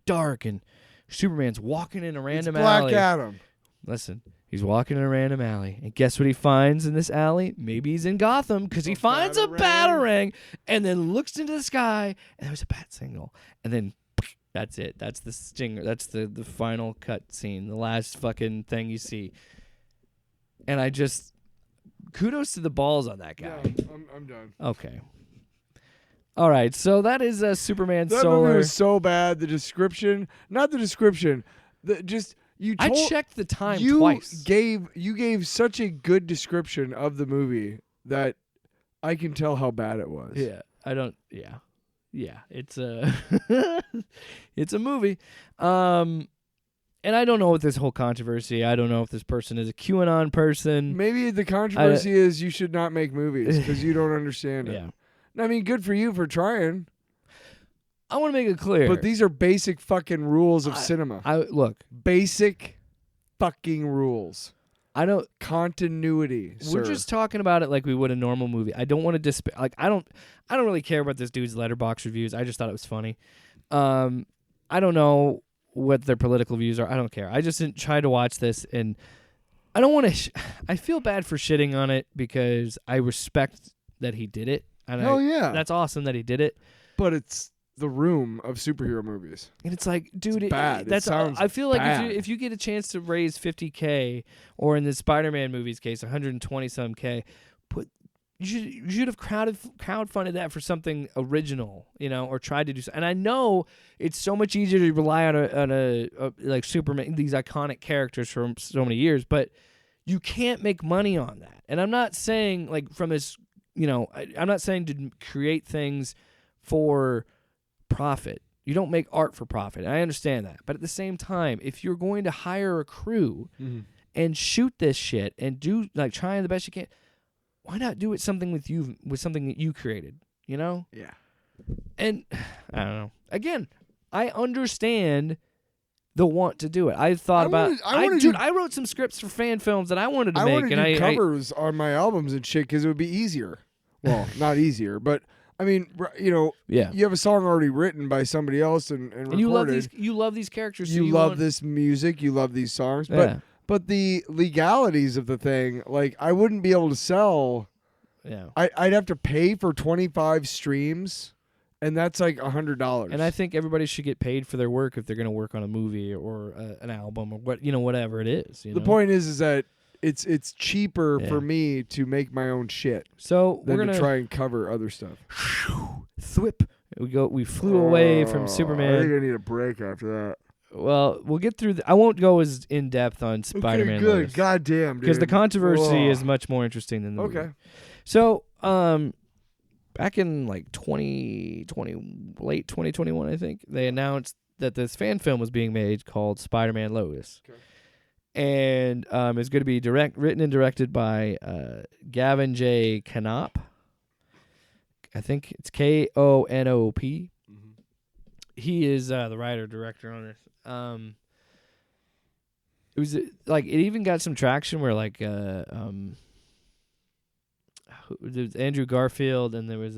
dark, and Superman's walking in a random alley. Black Adam. Listen, he's walking in a random alley, and guess what he finds in this alley? Maybe he's in Gotham, because he finds a batarang, and then looks into the sky, and there's a bat signal, and then that's it. That's the stinger. That's the final cut scene, the last fucking thing you see. And I just kudos to the balls on that guy. Yeah, I'm done. Okay. All right, so that is Superman That Solar. movie was so bad. The description, not the description, I checked the time you twice. You gave such a good description of the movie that I can tell how bad it was. Yeah, I don't. Yeah, it's a it's a movie. And I don't know what this whole controversy. I don't know if this person is a QAnon person. Maybe the controversy is you should not make movies because you don't understand it. Yeah. I mean, good for you for trying. I want to make it clear. But these are basic fucking rules of cinema. Look. Basic fucking rules. I don't continuity. We're just talking about it like we would a normal movie. I don't want to I don't really care about this dude's Letterboxd reviews. I just thought it was funny. I don't know what their political views are. I don't care. I just didn't try to watch this, and I don't want to. I feel bad for shitting on it because I respect that he did it. And yeah, that's awesome that he did it. But it's the room of superhero movies, and it's like, dude, it's bad. That's I feel like if you get a chance to raise $50K, or in the Spider-Man movie's case, 120 some K, you should have crowdfunded that for something original, or tried to do so. And I know it's so much easier to rely on a like Superman, these iconic characters for so many years, but you can't make money on that. And I'm not saying like from this, I'm not saying to create things for profit. You don't make art for profit. And I understand that. But at the same time, if you're going to hire a crew and shoot this shit and do trying the best you can, why not do it something with something that you created, Yeah. And I don't know. Again, I understand the want to do it. I thought I wrote some scripts for fan films that I wanted to make. I do covers on my albums and shit because it would be easier. Well, not easier, but I mean, you have a song already written by somebody else and recorded. You love these characters. You love this music. You love these songs. But the legalities of the thing, like I wouldn't be able to sell. Yeah. I'd have to pay for 25 streams, and that's like $100. And I think everybody should get paid for their work if they're going to work on a movie or an album or whatever it is. The point is that it's cheaper for me to make my own shit. So than we're gonna to try and cover other stuff. Thwip. We flew away from Superman. I think I need a break after that. Well, we'll get through. I won't go as in depth on Spider-Man. Okay, good. Lotus, God damn, dude. Because the controversy is much more interesting than the movie. So, back in like 2020, late 2021, I think they announced that this fan film was being made called Spider-Man Lotus. Okay. And it's going to be written and directed by Gavin J. Knop. I think it's Knop. Mm-hmm. He is the writer-director on this. It was like it even got some traction where like there was Andrew Garfield and there was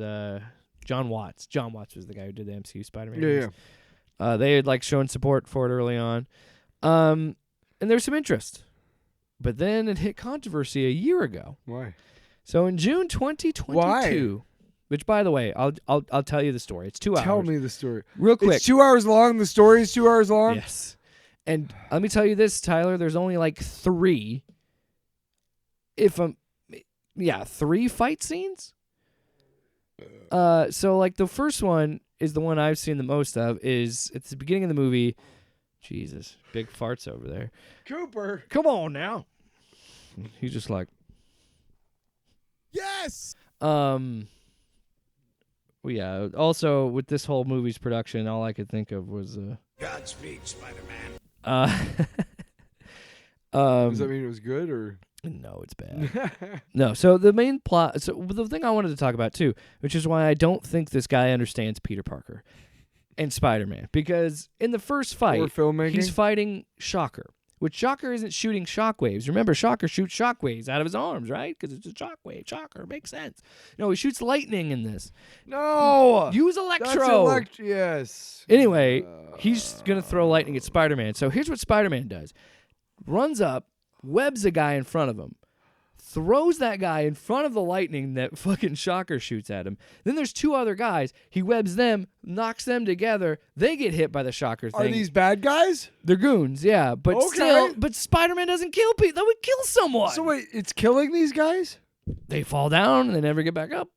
John Watts. John Watts was the guy who did the MCU Spider-Man movies. They had like shown support for it early on. And there was some interest. But then it hit controversy a year ago. Why? So in June 2022. Why? Which, by the way, I'll tell you the story. It's 2 hours. Tell me the story. Real quick. It's 2 hours long. The story is 2 hours long? Yes. And let me tell you this, Tyler. There's only like 3. 3 fight scenes. So like the first one is the one I've seen the most of. Is it's the beginning of the movie. Jesus, big farts over there. Cooper, come on now. He's just like, yes. Well, yeah. Also, with this whole movie's production, all I could think of was Godspeed, Spider-Man. Does that mean it was good or? No, it's bad. No, so the main plot. So the thing I wanted to talk about too, which is why I don't think this guy understands Peter Parker and Spider-Man, because in the first fight, he's fighting Shocker, which Shocker isn't shooting shockwaves. Remember, Shocker shoots shockwaves out of his arms, right? Because it's a shockwave. Shocker makes sense. No, he shoots lightning in this. No, use Electro. Yes. Anyway, he's gonna throw lightning at Spider-Man. So here's what Spider-Man does: runs up, webs a guy in front of him, throws that guy in front of the lightning that fucking Shocker shoots at him. Then there's 2 other guys. He webs them, knocks them together. They get hit by the Shocker thing. Are these bad guys? They're goons, yeah. But still, but Spider-Man doesn't kill people. That would kill someone. So wait, it's killing these guys? They fall down and they never get back up.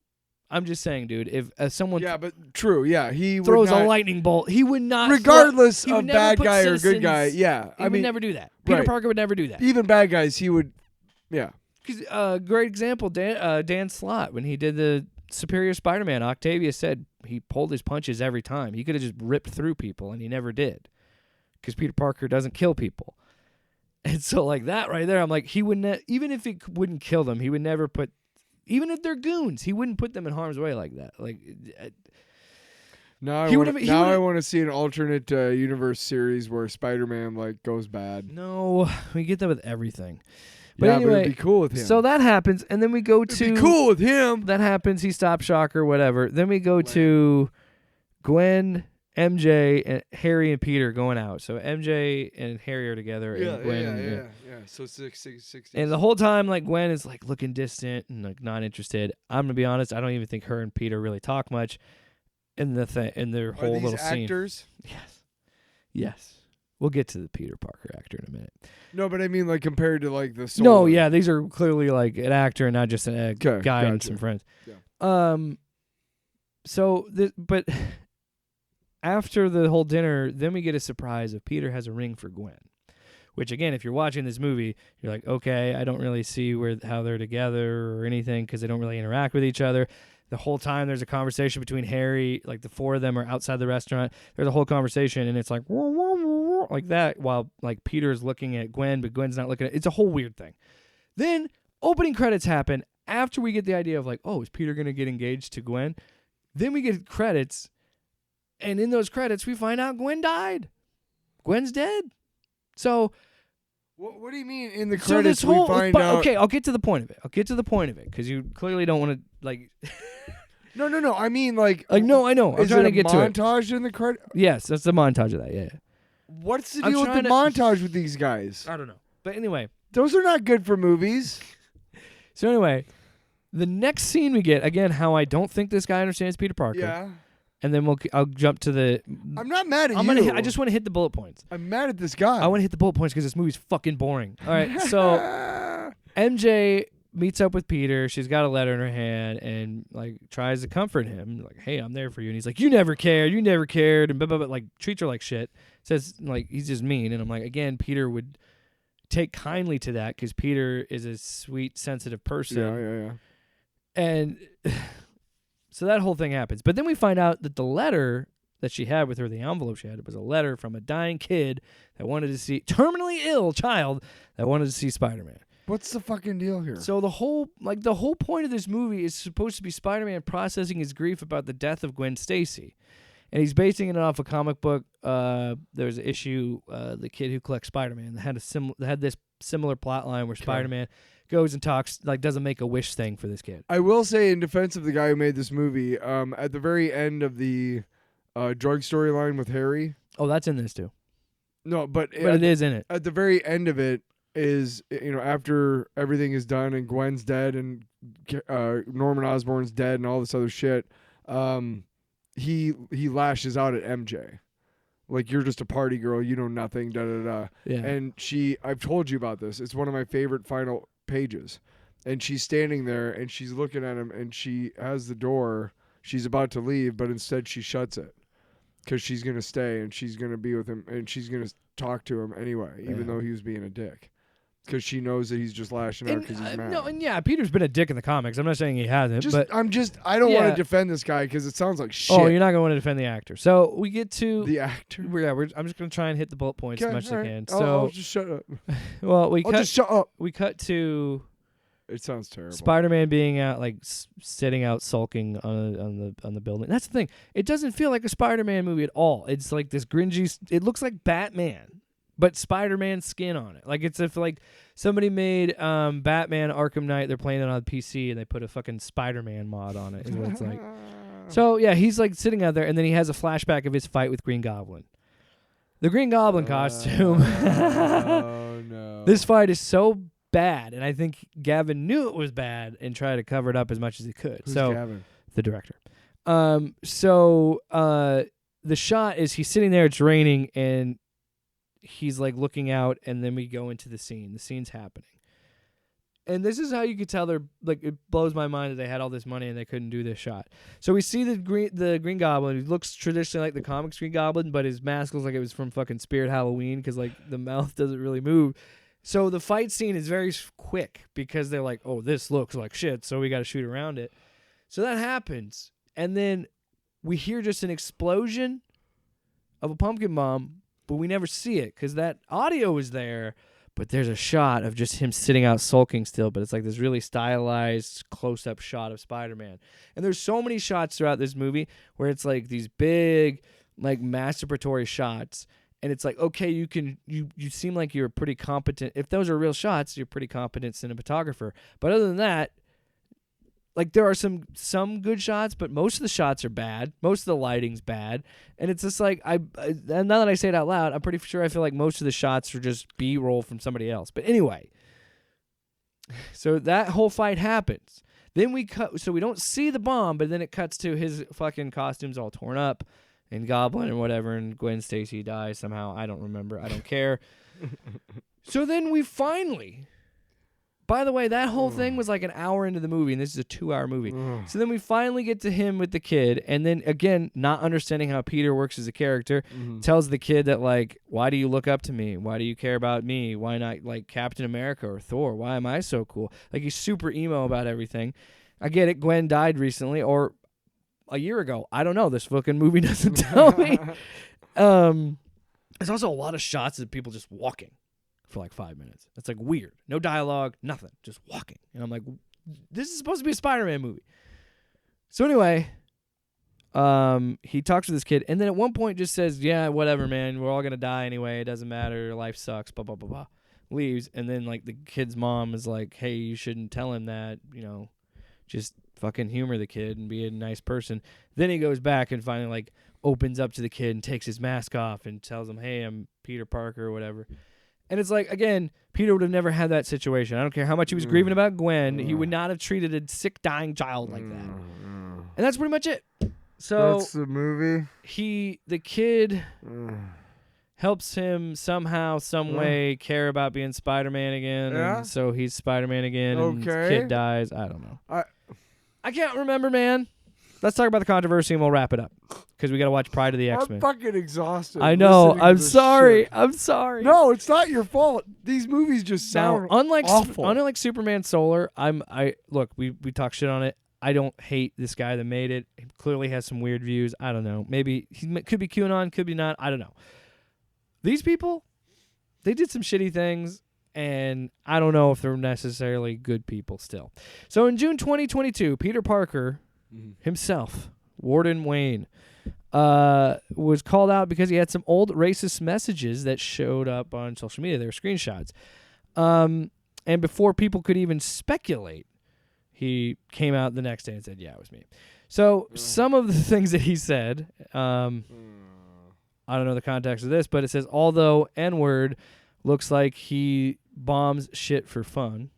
I'm just saying, dude, if someone but true, yeah. He throws would not, a lightning bolt, he would not. regardless he would of never bad put guy or good citizens- guy, yeah. He would never do that. Peter Parker would never do that. Even bad guys, he would, yeah. Because great example, Dan Slott, when he did the Superior Spider-Man, Octavius said he pulled his punches every time. He could have just ripped through people, and he never did. Because Peter Parker doesn't kill people. And so, like, that right there, I'm like, he wouldn't, even if it wouldn't kill them, he would never put, even if they're goons, he wouldn't put them in harm's way like that. Like, Now I want to see an alternate universe series where Spider-Man like goes bad. no, we get that with everything. But yeah, anyway, but it'd be cool with him. so that happens, and then we go to It'd be cool with him. that happens. He stops Shocker, whatever. Then we go to Gwen, MJ, and Harry and Peter going out. So MJ and Harry are together, and Gwen. Yeah. So 60. And the whole time, like, Gwen is like looking distant and like not interested. I'm gonna be honest. I don't even think her and Peter really talk much in their whole these little actors? scene. Yes. We'll get to the Peter Parker actor in a minute. No, but I mean like compared to like the No, solo. yeah, these are clearly like an actor and not just a Okay, guy and gotcha. some friends. Yeah. So, but after the whole dinner, then we get a surprise of Peter has a ring for Gwen. Which again, if you're watching this movie, you're like, okay, I don't really see how they're together or anything because they don't really interact with each other. The whole time there's a conversation between Harry, like the 4 of them are outside the restaurant. There's a whole conversation and it's like like that while like Peter's looking at Gwen, but Gwen's not looking at. It's a whole weird thing. Then opening credits happen after we get the idea of like, oh, is Peter gonna get engaged to Gwen? Then we get credits, and in those credits we find out Gwen died. Gwen's dead. So. What do you mean in the So credits this whole, we find out? Okay, I'll get to the point of it. Because you clearly don't want to like. No. I mean like. No, I know. I'm is trying it to get a to it. montage in the credit? Yes, that's the montage of that. Yeah. What's the I'm deal with the trying montage with these guys? I don't know. But anyway, Those are not good for movies. so anyway, the next scene we get again, how I don't think this guy understands Peter Parker. Yeah. And then I'll jump to the. I'm not mad at you. I just want to hit the bullet points. I'm mad at this guy. I want to hit the bullet points because this movie's fucking boring. All right, so MJ meets up with Peter. She's got a letter in her hand and like tries to comfort him. Like, hey, I'm there for you. And he's like, you never cared, and blah, blah, blah, like treats her like shit. Says like he's just mean. And I'm like, again, Peter would take kindly to that because Peter is a sweet, sensitive person. Yeah. And so that whole thing happens. But then we find out that the letter that she had with her, the envelope she had, was a letter from a dying kid that wanted to see, terminally ill child that wanted to see Spider-Man. What's the fucking deal here? So the whole point of this movie is supposed to be Spider-Man processing his grief about the death of Gwen Stacy. And he's basing it off a comic book. There's an issue, The Kid Who Collects Spider-Man, that had this similar plot line where Spider-Man goes and talks, like does a Make-A-Wish thing for this kid. I will say in defense of the guy who made this movie, at the very end of the drug storyline with Harry. Oh, that's in this too. No, but it is in it. At the very end of it is, after everything is done and Gwen's dead and Norman Osborn's dead and all this other shit, he lashes out at MJ. Like, you're just a party girl, you know nothing, da-da-da. Yeah. And I've told you about this. It's one of my favorite final pages. And she's standing there, and she's looking at him, and she has the door. She's about to leave, but instead she shuts it. Because she's going to stay, and she's going to be with him, and she's going to talk to him anyway, even though he was being a dick. Because she knows that he's just lashing out because he's mad. No, and yeah, Peter's been a dick in the comics. I'm not saying he hasn't. I don't want to defend this guy because it sounds like shit. Oh, you're not going to want to defend the actor. So we get to the actor. I'm just going to try and hit the bullet points as much as I can. I'll just shut up. Well, just shut up. We cut to. It sounds terrible. Spider-Man being out, like sitting out sulking on the building. That's the thing. It doesn't feel like a Spider-Man movie at all. It's like this gringy. It looks like Batman, but Spider-Man skin on it. Like it's if like somebody made Batman Arkham Knight. They're playing it on PC and they put a fucking Spider-Man mod on it. Is what it's like. So yeah, he's like sitting out there, and then he has a flashback of his fight with Green Goblin. The Green Goblin costume. Oh no! This fight is so bad, and I think Gavin knew it was bad and tried to cover it up as much as he could. Who's so Gavin? the director. The shot is he's sitting there, it's raining, and he's like looking out, and then we go into the scene. The scene's happening. And this is how you could tell they're like, it blows my mind that they had all this money and they couldn't do this shot. So we see the Green Goblin, who looks traditionally like the comics Green Goblin, but his mask looks like it was from fucking Spirit Halloween because like the mouth doesn't really move. So the fight scene is very quick because they're like, oh, this looks like shit, so we got to shoot around it. So that happens, and then we hear just an explosion of a pumpkin bomb, but we never see it because that audio is there. But there's a shot of just him sitting out sulking still, but it's like this really stylized close-up shot of Spider-Man. And there's so many shots throughout this movie where it's like these big, like masturbatory shots, and it's like, okay, you seem like you're pretty competent. If those are real shots, you're a pretty competent cinematographer. But other than that, like there are some good shots, but most of the shots are bad. Most of the lighting's bad, and it's just like and now that I say it out loud, I'm pretty sure I feel like most of the shots are just B-roll from somebody else. But anyway, so that whole fight happens. Then we cut, so we don't see the bomb, but then it cuts to his fucking costumes all torn up, and Goblin and whatever, and Gwen Stacy dies somehow. I don't remember. I don't care. So then we finally. By the way, that whole thing was like an hour into the movie, and this is a 2-hour movie. So then we finally get to him with the kid, and then, again, not understanding how Peter works as a character, tells the kid that, like, why do you look up to me? Why do you care about me? Why not, like, Captain America or Thor? Why am I so cool? Like, he's super emo about everything. I get it. Gwen died recently, or a year ago. I don't know. This fucking movie doesn't tell me. There's also a lot of shots of people just walking for like 5 minutes. It's like weird. No dialogue, nothing. Just walking. And I'm like, this is supposed to be a Spider-Man movie. So anyway, he talks to this kid, and then at one point just says, yeah, whatever, man. We're all going to die anyway. It doesn't matter. Life sucks, blah, blah, blah, blah. Leaves. And then like the kid's mom is like, hey, you shouldn't tell him that, you know, just fucking humor the kid and be a nice person. Then he goes back and finally like opens up to the kid and takes his mask off and tells him, hey, I'm Peter Parker or whatever. And it's like, again, Peter would have never had that situation. I don't care how much he was grieving about Gwen. He would not have treated a sick, dying child like that. And that's pretty much it. So that's the movie. The kid helps him somehow, some way care about being Spider-Man again. Yeah. And so he's Spider-Man again. And the kid dies. I don't know. I can't remember, man. Let's talk about the controversy and we'll wrap it up. Because we got to watch Pryde of the X-Men. I'm fucking exhausted. I know. I'm to this sorry. shit. I'm sorry. No, it's not your fault. These movies just sound awful. Unlike Superman Solar, look, we talk shit on it. I don't hate this guy that made it. He clearly has some weird views. I don't know. Maybe he could be QAnon, could be not. I don't know. These people, they did some shitty things, and I don't know if they're necessarily good people still. So in June 2022, Peter Parker himself, Warden Wayne, was called out because he had some old racist messages that showed up on social media. They were screenshots. And before people could even speculate, he came out the next day and said, yeah, it was me. So some of the things that he said, I don't know the context of this, but it says, although N-word looks like he bombs shit for fun.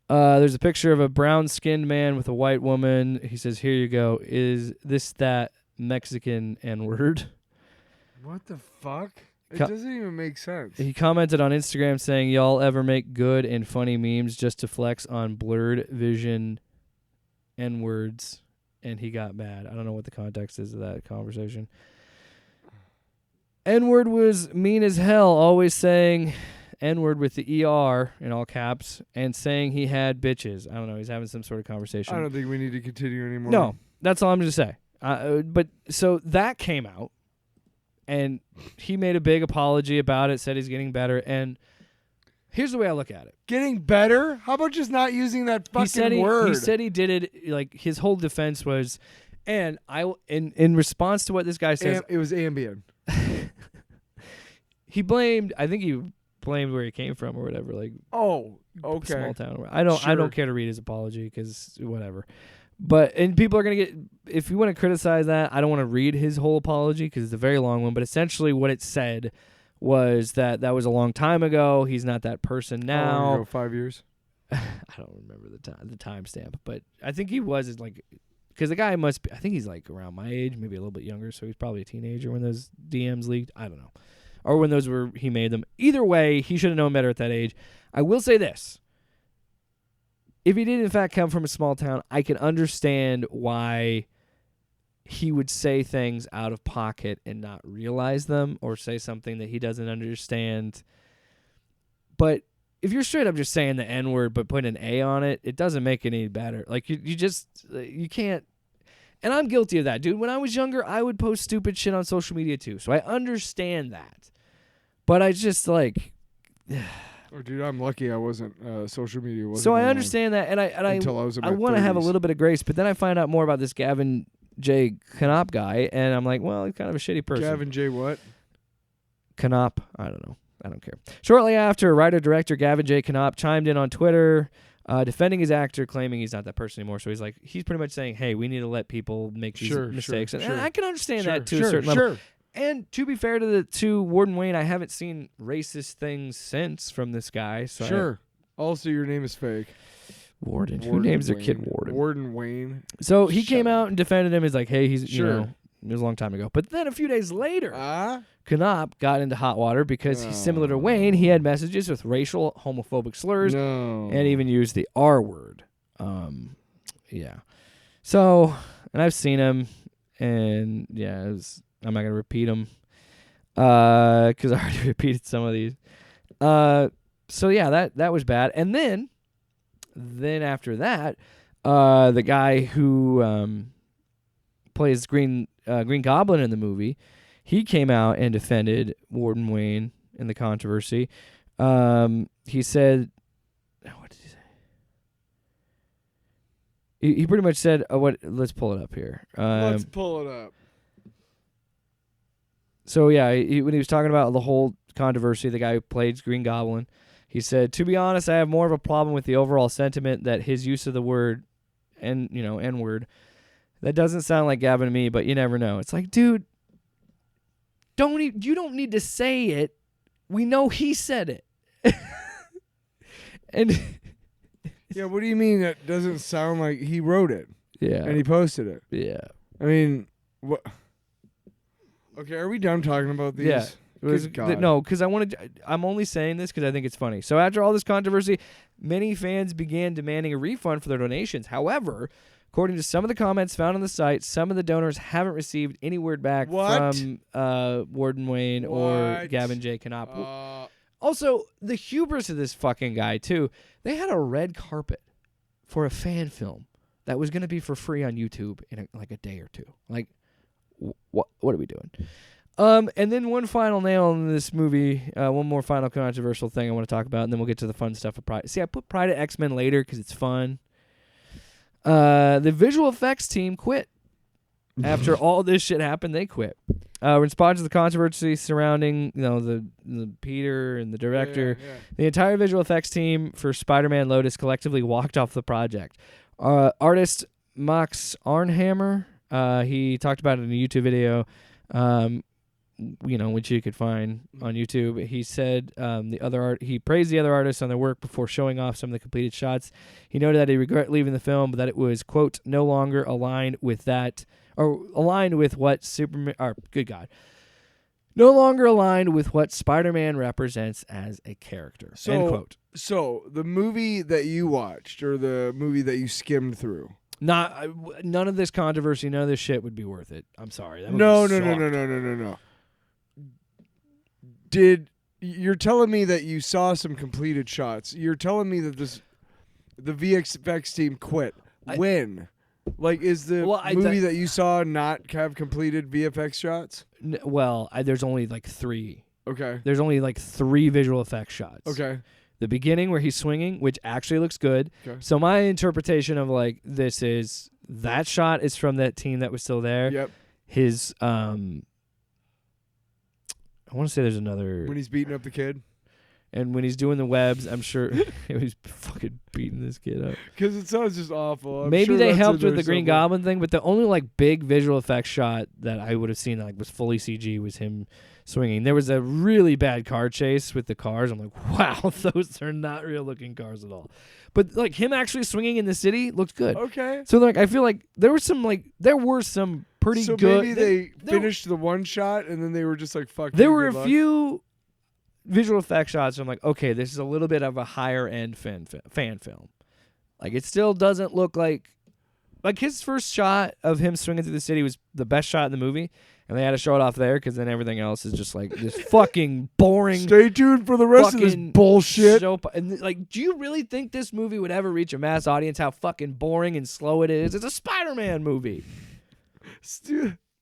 There's a picture of a brown-skinned man with a white woman. He says, here you go. Is this that Mexican N-word? What the fuck? It doesn't even make sense. He commented on Instagram saying, y'all ever make good and funny memes just to flex on blurred vision N-words? And he got mad. I don't know what the context is of that conversation. N-word was mean as hell, always saying N-word with the ER in all caps and saying he had bitches. I don't know. He's having some sort of conversation. I don't think we need to continue anymore. No, that's all I'm going to say. But so that came out, and he made a big apology about it, said he's getting better, and here's the way I look at it. Getting better? How about just not using that fucking word? He said he did it, like, his whole defense was, and in response to what this guy says. It was Ambien. He blamed where he came from or whatever, like, oh, okay, small town. I don't care to read his apology because whatever. And people are gonna get, if you want to criticize that, I don't want to read his whole apology because it's a very long one. But essentially, what it said was that was a long time ago. He's not that person now. How long ago? 5 years? I don't remember the timestamp, but I think he was like, because the guy must be, I think he's like around my age, maybe a little bit younger, so he's probably a teenager when those DMs leaked. I don't know. Or when those were, he made them. Either way, he should have known better at that age. I will say this. If he did in fact come from a small town, I can understand why he would say things out of pocket and not realize them, or say something that he doesn't understand. But if you're straight up just saying the N-word but putting an A on it, it doesn't make it any better. Like, you can't. And I'm guilty of that, dude. When I was younger, I would post stupid shit on social media too. So I understand that. But I just like... Oh, dude, I'm lucky I wasn't, social media wasn't So I around understand that, and until I was in my want to have a 30s. little bit of grace, but then I find out more about this Gavin J. Knopp guy, and I'm like, well, he's kind of a shitty person. Gavin J. what? Knopp, I don't know. I don't care. Shortly after, writer-director Gavin J. Knopp chimed in on Twitter, defending his actor, claiming he's not that person anymore. So he's pretty much saying, hey, we need to let people make these mistakes. And I can understand that to a certain level. And to be fair to Warden Wayne, I haven't seen racist things since from this guy. So Also, your name is fake. Warden. Who names their kid Warden? Warden Wayne. So he came out and defended him. He's like, hey, he's, you know, it was a long time ago. But then a few days later, Knopp got into hot water because he's similar to Wayne. He had messages with racial, homophobic slurs and even used the R word. Yeah. So, and I've seen him, and yeah, I'm not going to repeat them because I already repeated some of these. So yeah, that was bad. And then after that, the guy who plays Green Goblin in the movie, he came out and defended Warden Wayne in the controversy. He said, what did he say? He pretty much said, let's pull it up here. Let's pull it up. So yeah, when he was talking about the whole controversy, the guy who played Green Goblin, he said, to be honest, I have more of a problem with the overall sentiment that his use of the word, N-word, that doesn't sound like Gavin to me, but you never know. It's like, dude, you don't need to say it. We know he said it. And yeah, what do you mean that doesn't sound like he wrote it? Yeah. And he posted it. Yeah. I mean, what? Okay, are we done talking about these? Yeah. No, because I'm only saying this because I think it's funny. So after all this controversy, many fans began demanding a refund for their donations. However, according to some of the comments found on the site, some of the donors haven't received any word back from Warden Wayne or Gavin J. Knopp. Also, the hubris of this fucking guy, too. They had a red carpet for a fan film that was going to be for free on YouTube in like a day or two. Like, what are we doing? And then one final nail in this movie, one more final controversial thing I want to talk about, and then we'll get to the fun stuff of Pryde. See, I put Pryde at X-Men later because it's fun. The visual effects team quit. After all this shit happened, they quit. In response to the controversy surrounding, the Peter and the director, the entire visual effects team for Spider-Man Lotus collectively walked off the project. Artist Max Arnhammer, he talked about it in a YouTube video, which you could find on YouTube. He said he praised the other artists on their work before showing off some of the completed shots. He noted that he regret leaving the film, but that it was, quote, no longer aligned with what Superman, or good God, no longer aligned with what Spider-Man represents as a character. End quote. So the movie that you watched, or the movie that you skimmed through, none of this controversy, none of this shit would be worth it. I'm sorry. No. You're telling me that you saw some completed shots? You're telling me that the VFX team quit? When? Like, is the movie that you saw not have completed VFX shots? There's only like 3. Okay. There's only like 3 visual effects shots. Okay. The beginning where he's swinging, which actually looks good. Okay. So my interpretation of like this is that shot is from that team that was still there. Yep. His I want to say there's another when he's beating up the kid. And when he's doing the webs, I'm sure he was fucking beating this kid up. Because it sounds just awful. I'm Maybe sure they that's helped in with the there Green somewhere. Goblin thing, but the only like big visual effects shot that I would have seen that like was fully CG was him swinging. There was a really bad car chase with the cars. I'm like, wow, those are not real looking cars at all. But like him actually swinging in the city looked good. Okay. So like I feel like there were some pretty So good. maybe they finished the one shot and then they were just like, fuck. There you, were a good luck. few visual effect shots. I'm like, okay, this is a little bit of a higher end fan film. Like it still doesn't look like his first shot of him swinging through the city was the best shot in the movie, and they had to show it off there because then everything else is just like this fucking boring. Stay tuned for the rest of this fucking bullshit. And like, do you really think this movie would ever reach a mass audience? How fucking boring and slow it is. It's a Spider-Man movie.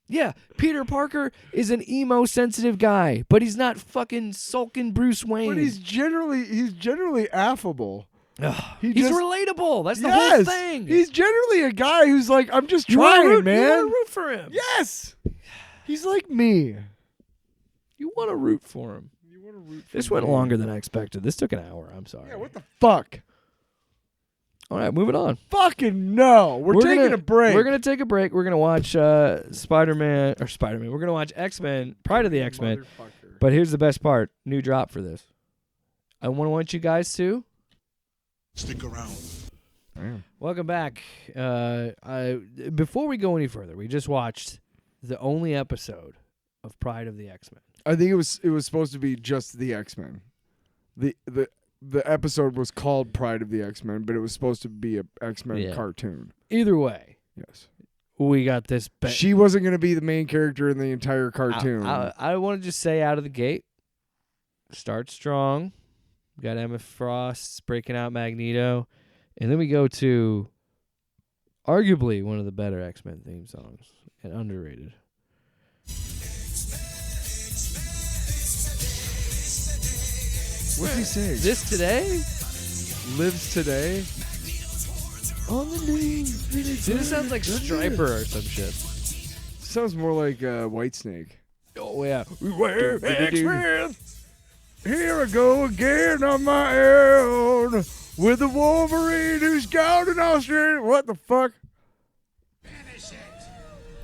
Yeah, Peter Parker is an emo-sensitive guy, but he's not fucking sulking Bruce Wayne. But he's generally affable. He's relatable. That's the whole Yes! thing. He's generally a guy who's like, I'm just You wanna trying, root- man. You want to root for him. Yes. He's like me. You want to root for him. You want to root for This me. went longer than I expected. This took an hour. I'm sorry. Yeah, what the fuck? All right, moving on. Fucking no. We're taking a break. We're going to take a break. We're going to watch Spider-Man. We're going to watch X-Men, Pryde of the X-Men. Motherfucker. But here's the best part. New drop for this. I want you guys to Stick around. welcome back. Before we go any further, we just watched the only episode of Pryde of the X-Men. I think it was supposed to be just the X-Men. The episode was called Pryde of the X-Men, but it was supposed to be a X-Men cartoon. Either way, Yes. we got this. She wasn't going to be the main character in the entire cartoon. I want to just say out of the gate, start strong. We got Emma Frost breaking out Magneto, and then we go to arguably one of the better X-Men theme songs and underrated. What's he saying? This today? Lives today? On the news. Dude, this sounds like Striper or some shit. Sounds more like Whitesnake. Oh yeah. X-Men. Here I go again on my own with the Wolverine who's gone in Australia. What the fuck? Finish it.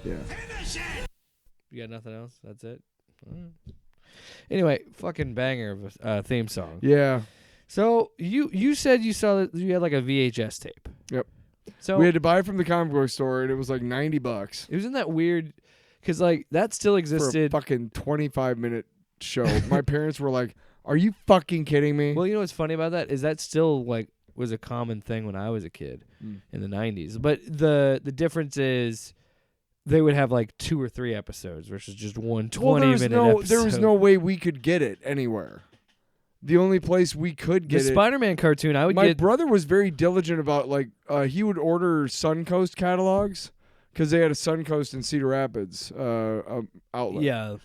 Yeah. Finish it. You got nothing else? That's it? All right. Anyway, fucking banger of a theme song. Yeah. So you said you saw that you had like a VHS tape. Yep. So We had to buy it from the comic book store, and it was like $90 it wasn't that weird because like that still for a existed. fucking 25-minute show. My parents were like, "Are you fucking kidding me?" Well, you know what's funny about that is that still like was a common thing when I was a kid in the 90s. But the difference is they would have like 2 or 3 episodes versus just one 20-minute episode. There was no way we could get it anywhere. The only place we could The get it. Spider-Man cartoon I would My get. brother was very diligent about he would order Suncoast catalogs because they had a Suncoast in Cedar Rapids outlet. Yeah.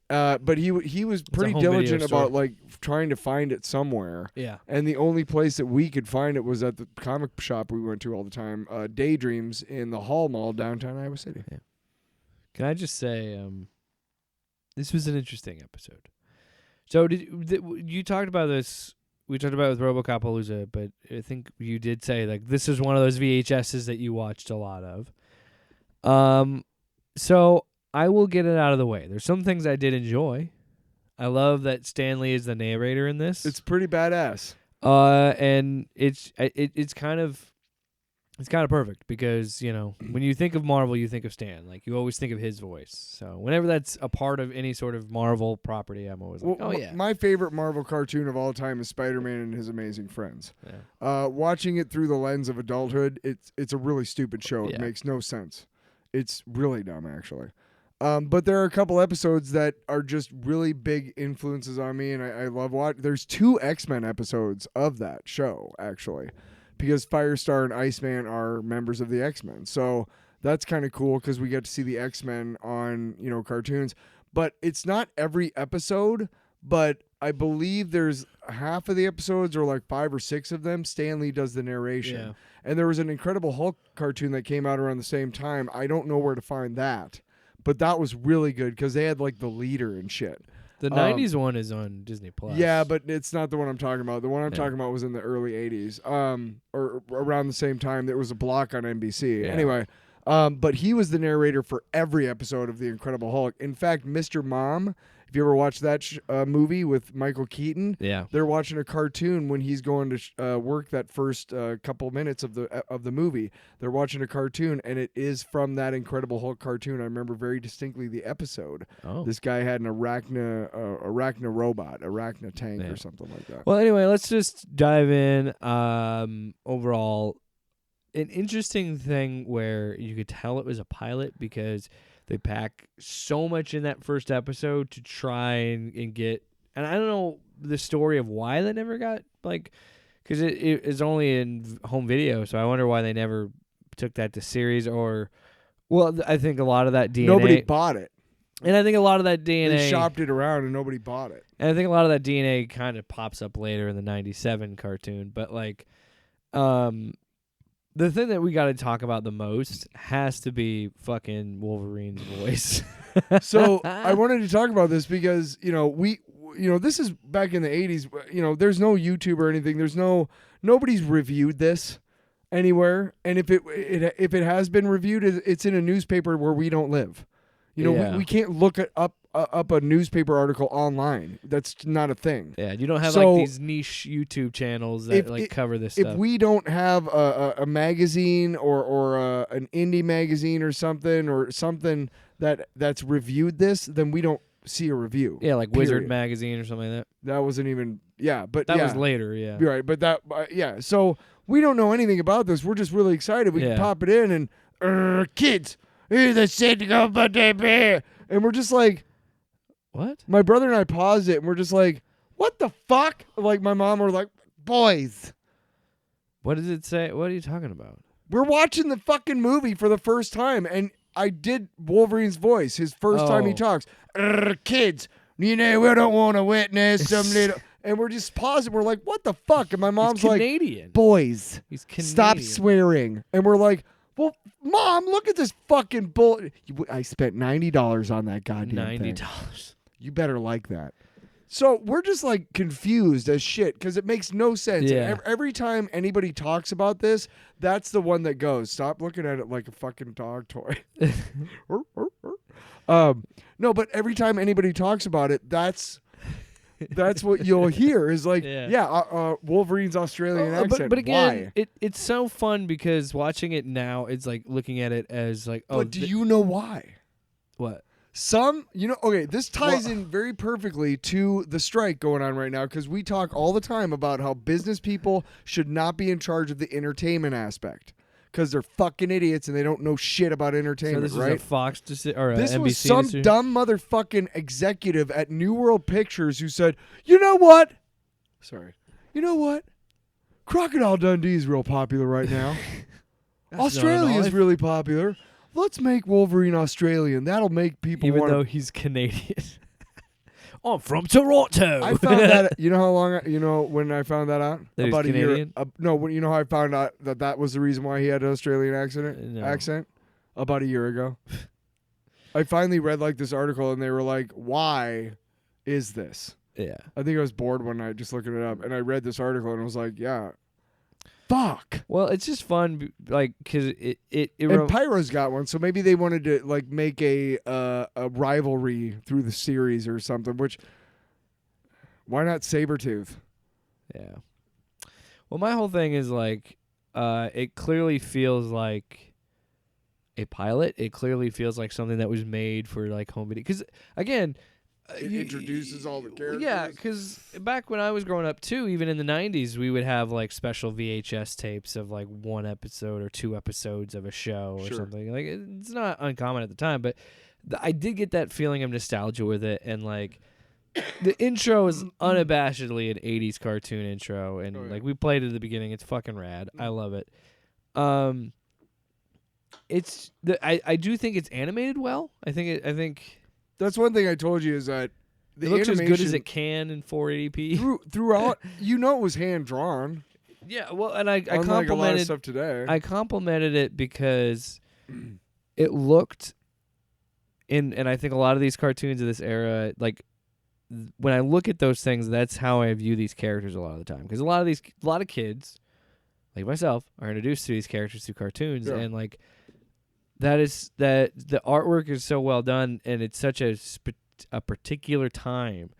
But he was pretty home video diligent store. about like trying to find it somewhere. Yeah. And the only place that we could find it was at the comic shop we went to all the time, Daydreams in the Hall Mall downtown Iowa City. Yeah. Can I just say, this was an interesting episode. So you talked about this? We talked about it with RoboCopalooza, but I think you did say like this is one of those VHSs that you watched a lot of. So I will get it out of the way. There's some things I did enjoy. I love that Stan Lee is the narrator in this. It's pretty badass. And it's kind of perfect because, you know, when you think of Marvel, you think of Stan. Like, you always think of his voice. So whenever that's a part of any sort of Marvel property, I'm always like, oh, yeah. My favorite Marvel cartoon of all time is Spider-Man and His Amazing Friends. Yeah. Watching it through the lens of adulthood, it's a really stupid show. It Yeah. makes no sense. It's really dumb, actually. But there are a couple episodes that are just really big influences on me, and I love watching. There's 2 X-Men episodes of that show, actually, because Firestar and Iceman are members of the X-Men. So that's kind of cool because we get to see the X-Men on, cartoons. But it's not every episode, but I believe there's half of the episodes, or like 5 or 6 of them, Stan Lee does the narration. Yeah. And there was an Incredible Hulk cartoon that came out around the same time. I don't know where to find that, but that was really good because they had like the leader and shit. The 90s one is on Disney Plus. Yeah, but it's not the one I'm talking about. The one I'm Yeah. talking about was in the early 80s, or around the same time. There was a block on NBC. Yeah. Anyway, but he was the narrator for every episode of The Incredible Hulk. In fact, Mr. Mom, if you ever watched that movie with Michael Keaton, Yeah. they're watching a cartoon when he's going to work that first couple minutes of the movie. They're watching a cartoon, and it is from that Incredible Hulk cartoon. I remember very distinctly the episode. Oh. This guy had an arachna robot, arachna tank or something like that. Well, anyway, let's just dive in. Overall, an interesting thing where you could tell it was a pilot because they pack so much in that first episode to try and get. And I don't know the story of why they never got, like, because it is only in home video, so I wonder why they never took that to series or. Well, I think a lot of that DNA. Nobody bought it. And I think a lot of that DNA. They shopped it around and nobody bought it. And I think a lot of that DNA kind of pops up later in the 97 cartoon. But, like, the thing that we got to talk about the most has to be fucking Wolverine's voice. So I wanted to talk about this because, this is back in the 80s. There's no YouTube or anything. Nobody's reviewed this anywhere. And if it has been reviewed, it's in a newspaper where we don't live. We can't look up a newspaper article online. That's not a thing. Yeah, you don't have So, like these niche YouTube channels that cover this stuff. If we don't have a magazine or an indie magazine or something that's reviewed this, then we don't see a review. Yeah, like Wizard period. Magazine or something like that. That wasn't even but that was later. Yeah, you're right. But so we don't know anything about this. We're just really excited. We can pop it in and kids. Here's the shit about the bear. And we're just like, what? My brother and I paused it, and we're just like, what the fuck? Like, my mom were like, boys. What does it say? What are you talking about? We're watching the fucking movie for the first time, and I did Wolverine's voice, his first time he talks. Kids, we don't want to witness some little... And we're just pausing. We're like, what the fuck? And my mom's like, Canadian. Boys, He's Canadian. Stop swearing. And we're like, well, Mom, look at this fucking bull. I spent $90 on that goddamn thing. $90. You better like that. So we're just like confused as shit because it makes no sense. Yeah. Every time anybody talks about this, that's the one that goes. Stop looking at it like a fucking dog toy. No, but every time anybody talks about it, that's what you'll hear is like, Wolverine's Australian accent. But again, why? it's so fun because watching it now, it's like looking at it as like, But do you know why? What? This ties in very perfectly to the strike going on right now because we talk all the time about how business people should not be in charge of the entertainment aspect because they're fucking idiots and they don't know shit about entertainment, So this right? is a Fox or a This NBC was some decision? dumb motherfucking executive at New World Pictures who said, you know what? Crocodile Dundee's real popular right now. Australia's really popular. Let's make Wolverine Australian. That'll make people even wanna... though he's Canadian. I'm from Toronto. I found that. You know how long? When I found that out? That he's about a Canadian? year. No, you know how I found out that was the reason why he had an Australian accent? About a year ago. I finally read like this article, and they were like, "Why is this?" Yeah. I think I was bored one night just looking it up, and I read this article, and I was like, "Yeah, fuck." Well, it's just fun, like, because And Pyro's got one, so maybe they wanted to like make a rivalry through the series or something. Which, why not Sabretooth? Yeah. Well, my whole thing is like, it clearly feels like a pilot. It clearly feels like something that was made for like home video. Because again, It introduces all the characters. yeah, because back when I was growing up too, even in the 90s, we would have like special VHS tapes of like one episode or two episodes of a show or something. Like it's not uncommon at the time, but I did get that feeling of nostalgia with it, and like the intro is unabashedly an 80s cartoon intro, and like we played it at the beginning. It's fucking rad. I love it. I do think it's animated well. I think That's one thing I told you is that the it looks as good as animation it can in 480p. throughout. It was hand drawn. Yeah, well, and I Unlike a lot of complimented stuff today. I complimented it because it looked and I think a lot of these cartoons of this era, like when I look at those things, that's how I view these characters a lot of the time. Because a lot of kids, like myself, are introduced to these characters through cartoons, and like that the artwork is so well done, and it's such a particular time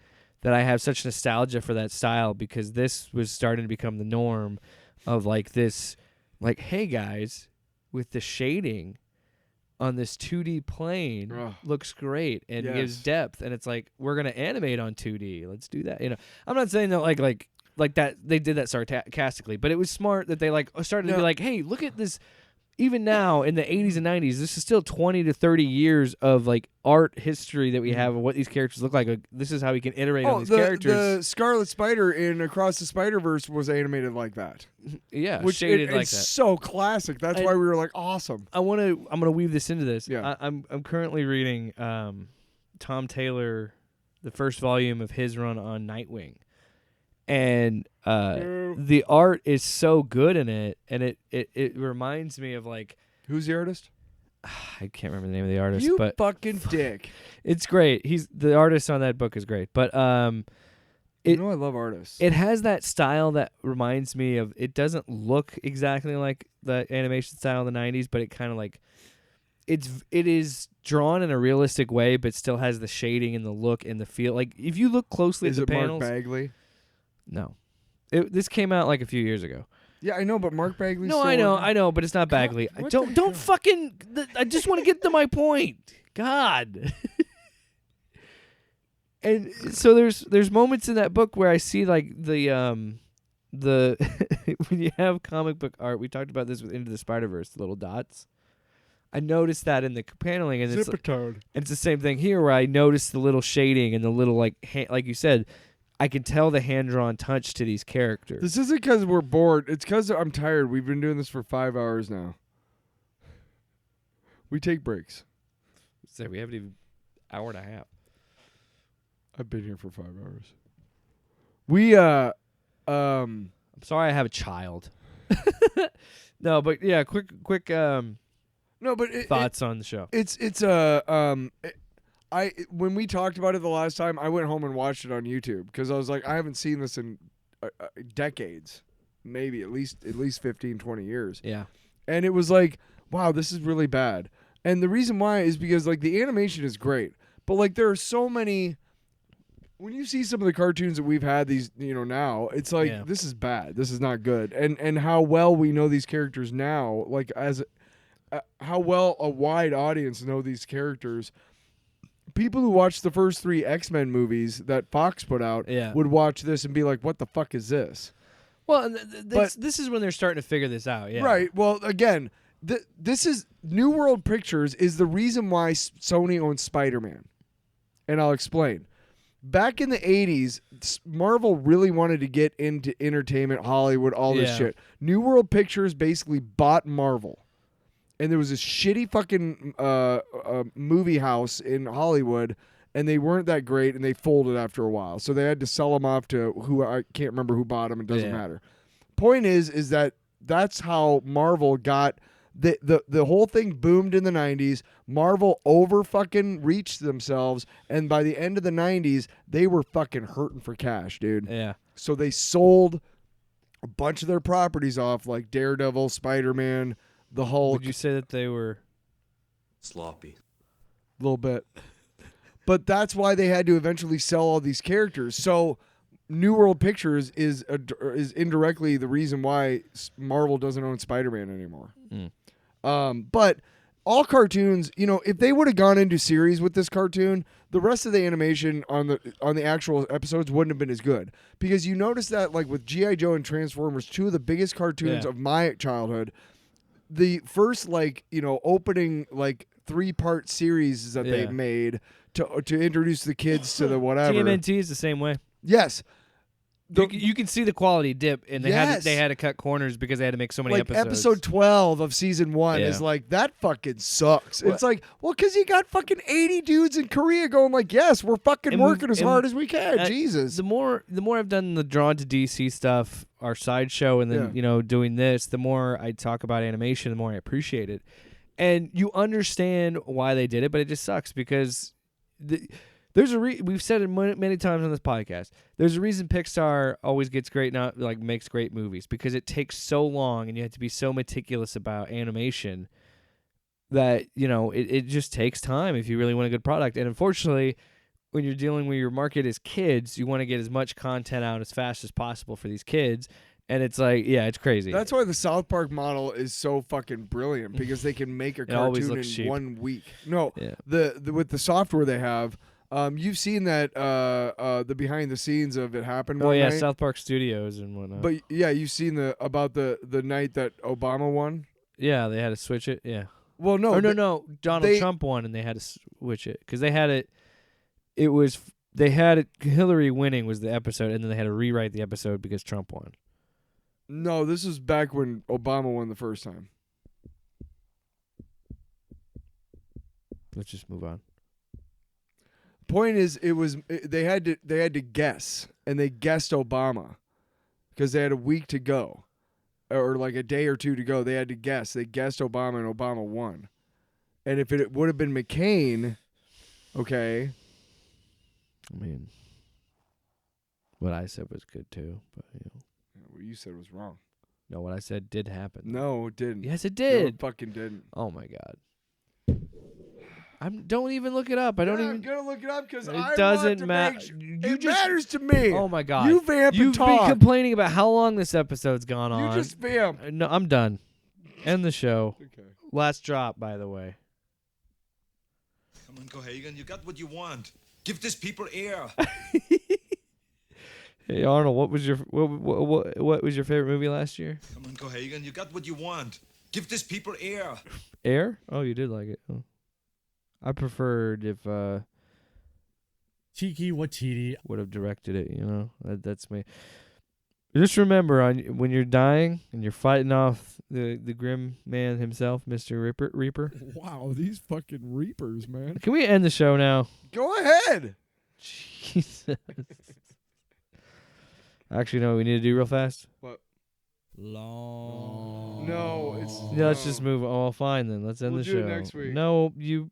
that I have such nostalgia for that style, because this was starting to become the norm of like this, like, hey guys, with the shading on this 2D plane looks great and gives depth, and it's like, we're gonna animate on 2D. Let's do that. I'm not saying that like that they did that sarcastically, but it was smart that they like started to be like, hey, look at this. Even now in the 80s and 90s, this is still 20 to 30 years of like art history that we have of what these characters look like. This is how we can iterate on these characters. The Scarlet Spider in Across the Spider-Verse was animated like that. Yeah, which shaded like it's that. So classic. That's why we were like, awesome. I'm gonna weave this into this. Yeah. I'm currently reading Tom Taylor, the first volume of his run on Nightwing. And the art is so good in it, and it reminds me of like, who's the artist? I can't remember the name of the artist. You but fucking dick. It's great. The artist on that book is great, but I love artists. It has that style that reminds me of. It doesn't look exactly like the animation style in the '90s, but it kind of like it is drawn in a realistic way, but still has the shading and the look and the feel. Like if you look closely at the panels, Mark Bagley? No, this came out like a few years ago. Yeah, I know, but Mark Bagley. No, I know, but it's not Bagley. Don't fucking. I just want to get to my point. God. And so there's moments in that book where I see like the when you have comic book art. We talked about this with Into the Spider-Verse, the little dots. I noticed that in the paneling, and it's the same thing here where I noticed the little shading and the little like you said. I can tell the hand-drawn touch to these characters. This isn't because we're bored. It's because I'm tired. We've been doing this for 5 hours now. We take breaks. So we haven't even hour and a half. I've been here for 5 hours. We I'm sorry I have a child. No, but yeah, quick no, but thoughts on the show. When we talked about it the last time, I went home and watched it on YouTube because I was like, I haven't seen this in decades, maybe at least 15, 20 years. Yeah. And it was like, wow, this is really bad. And the reason why is because like the animation is great, but like there are so many. When you see some of the cartoons that we've had these, now, it's like this is bad. This is not good. And how well we know these characters now, like as how well a wide audience know these characters. People who watched the first 3 X-Men movies that Fox put out would watch this and be like, what the fuck is this? Well, this is when they're starting to figure this out. Yeah. Right. Well, again, this is New World Pictures is the reason why Sony owns Spider-Man. And I'll explain. Back in the 80s, Marvel really wanted to get into entertainment, Hollywood, all this shit. New World Pictures basically bought Marvel. And there was this shitty fucking movie house in Hollywood, and they weren't that great, and they folded after a while. So they had to sell them off to who I can't remember who bought them. It doesn't matter. Point is that that's how Marvel got the whole thing boomed in the 90s. Marvel over fucking reached themselves, and by the end of the 90s, they were fucking hurting for cash, dude. Yeah. So they sold a bunch of their properties off, like Daredevil, Spider-Man, the Hulk. Would you say that they were sloppy? A little bit. But that's why they had to eventually sell all these characters. So New World Pictures is indirectly the reason why Marvel doesn't own Spider-Man anymore. But all cartoons, if they would have gone into series with this cartoon, the rest of the animation on the actual episodes wouldn't have been as good. Because you notice that like with G.I. Joe and Transformers, 2 of the biggest cartoons of my childhood, the first opening 3-part series that they made to introduce the kids to the whatever. TMNT is the same way. Yes. You can see the quality dip, and they had to cut corners because they had to make so many episodes. Episode 12 of season 1 is like, that fucking sucks. It's like, well, because you got fucking 80 dudes in Korea going like, yes, we're fucking working as hard as we can. Jesus. The more I've done the Drawn to DC stuff, our sideshow, and then doing this, the more I talk about animation, the more I appreciate it. And you understand why they did it, but it just sucks because There's we've said it many times on this podcast. There's a reason Pixar always gets great, not like makes great movies, because it takes so long and you have to be so meticulous about animation that, you know, it just takes time if you really want a good product. And unfortunately, when you're dealing with your market as kids, you want to get as much content out as fast as possible for these kids. And it's like, yeah, it's crazy. That's why the South Park model is so fucking brilliant, because they can make a cartoon in cheap. 1 week. No, Yeah. the with the software they have, you've seen that the behind the scenes of it happen. Oh one yeah, night. South Park Studios and whatnot. But yeah, you've seen about the night that Obama won. Yeah, they had to switch it. Yeah. Well, no, No. Donald Trump won, and they had to switch it because they had it. It was they had it. Hillary winning was the episode, and then they had to rewrite the episode because Trump won. No, this was back when Obama won the first time. Let's just move on. Point is, they had to guess, and they guessed Obama because they had a week to go, or like a day or two to go. They had to guess. They guessed Obama, and Obama won. And if it would have been McCain, okay. I mean, what I said was good too, but you know. What you said was wrong. No, what I said did happen. No, it didn't. Yes, it No, did. it fucking didn't. Oh my god. Don't even look it up. I don't even. I'm gonna look it up because It I doesn't want to matter. make You it just- matters to me. Oh my god. You vamp and You've been talk. complaining about how long this episode's gone on. You just vamp. No, I'm done. End the show. Okay. Last drop, by the way. Come on, Cohagen, you got what you want. Give these people air. Hey Arnold, what was your favorite movie last year? Come on, Cohagen, you got what you want. Give these people air. Air? Oh, you did like it. Oh. I preferred if Tiki Watiti. would have directed it. You know, that's me. Just remember, when you're dying and you're fighting off the grim man himself, Mr. Reaper. Wow, these fucking Reapers, man. Can we end the show now? Go ahead. Jesus. Actually, no. What we need to do real fast. What? Long. No, it's Yeah, let's just move. Oh, fine then. Let's end We'll the do show. it next week. No, you.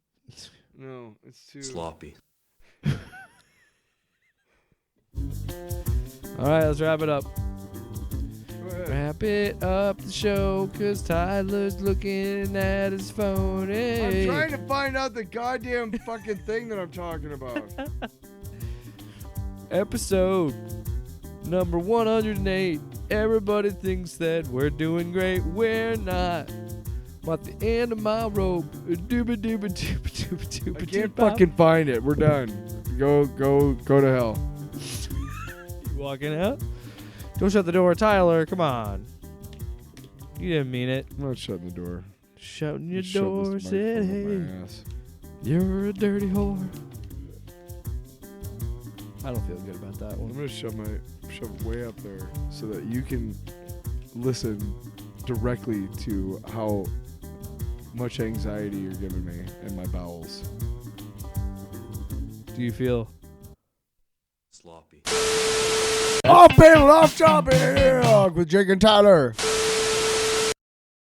No, it's too Sloppy. All right, let's wrap it up. Go ahead. Wrap it up the show, 'cause Tyler's looking at his phone. Hey. I'm trying to find out the goddamn fucking thing that I'm talking about. Episode number 108. Everybody thinks that we're doing great. We're not. I'm at the end of my rope. I can't fucking find it. We're done. Go to hell. You walking out? Don't shut the door, Tyler. Come on. You didn't mean it. I'm not shutting the door. Shutting your Shove door, this said, microphone up hey, my ass. you're a dirty whore. I don't feel good about that I'm one. gonna shove it way up there so that you can listen directly to how much anxiety you're giving me in my bowels. Do you feel? Sloppy. Off panel, off topic with Jake and Tyler.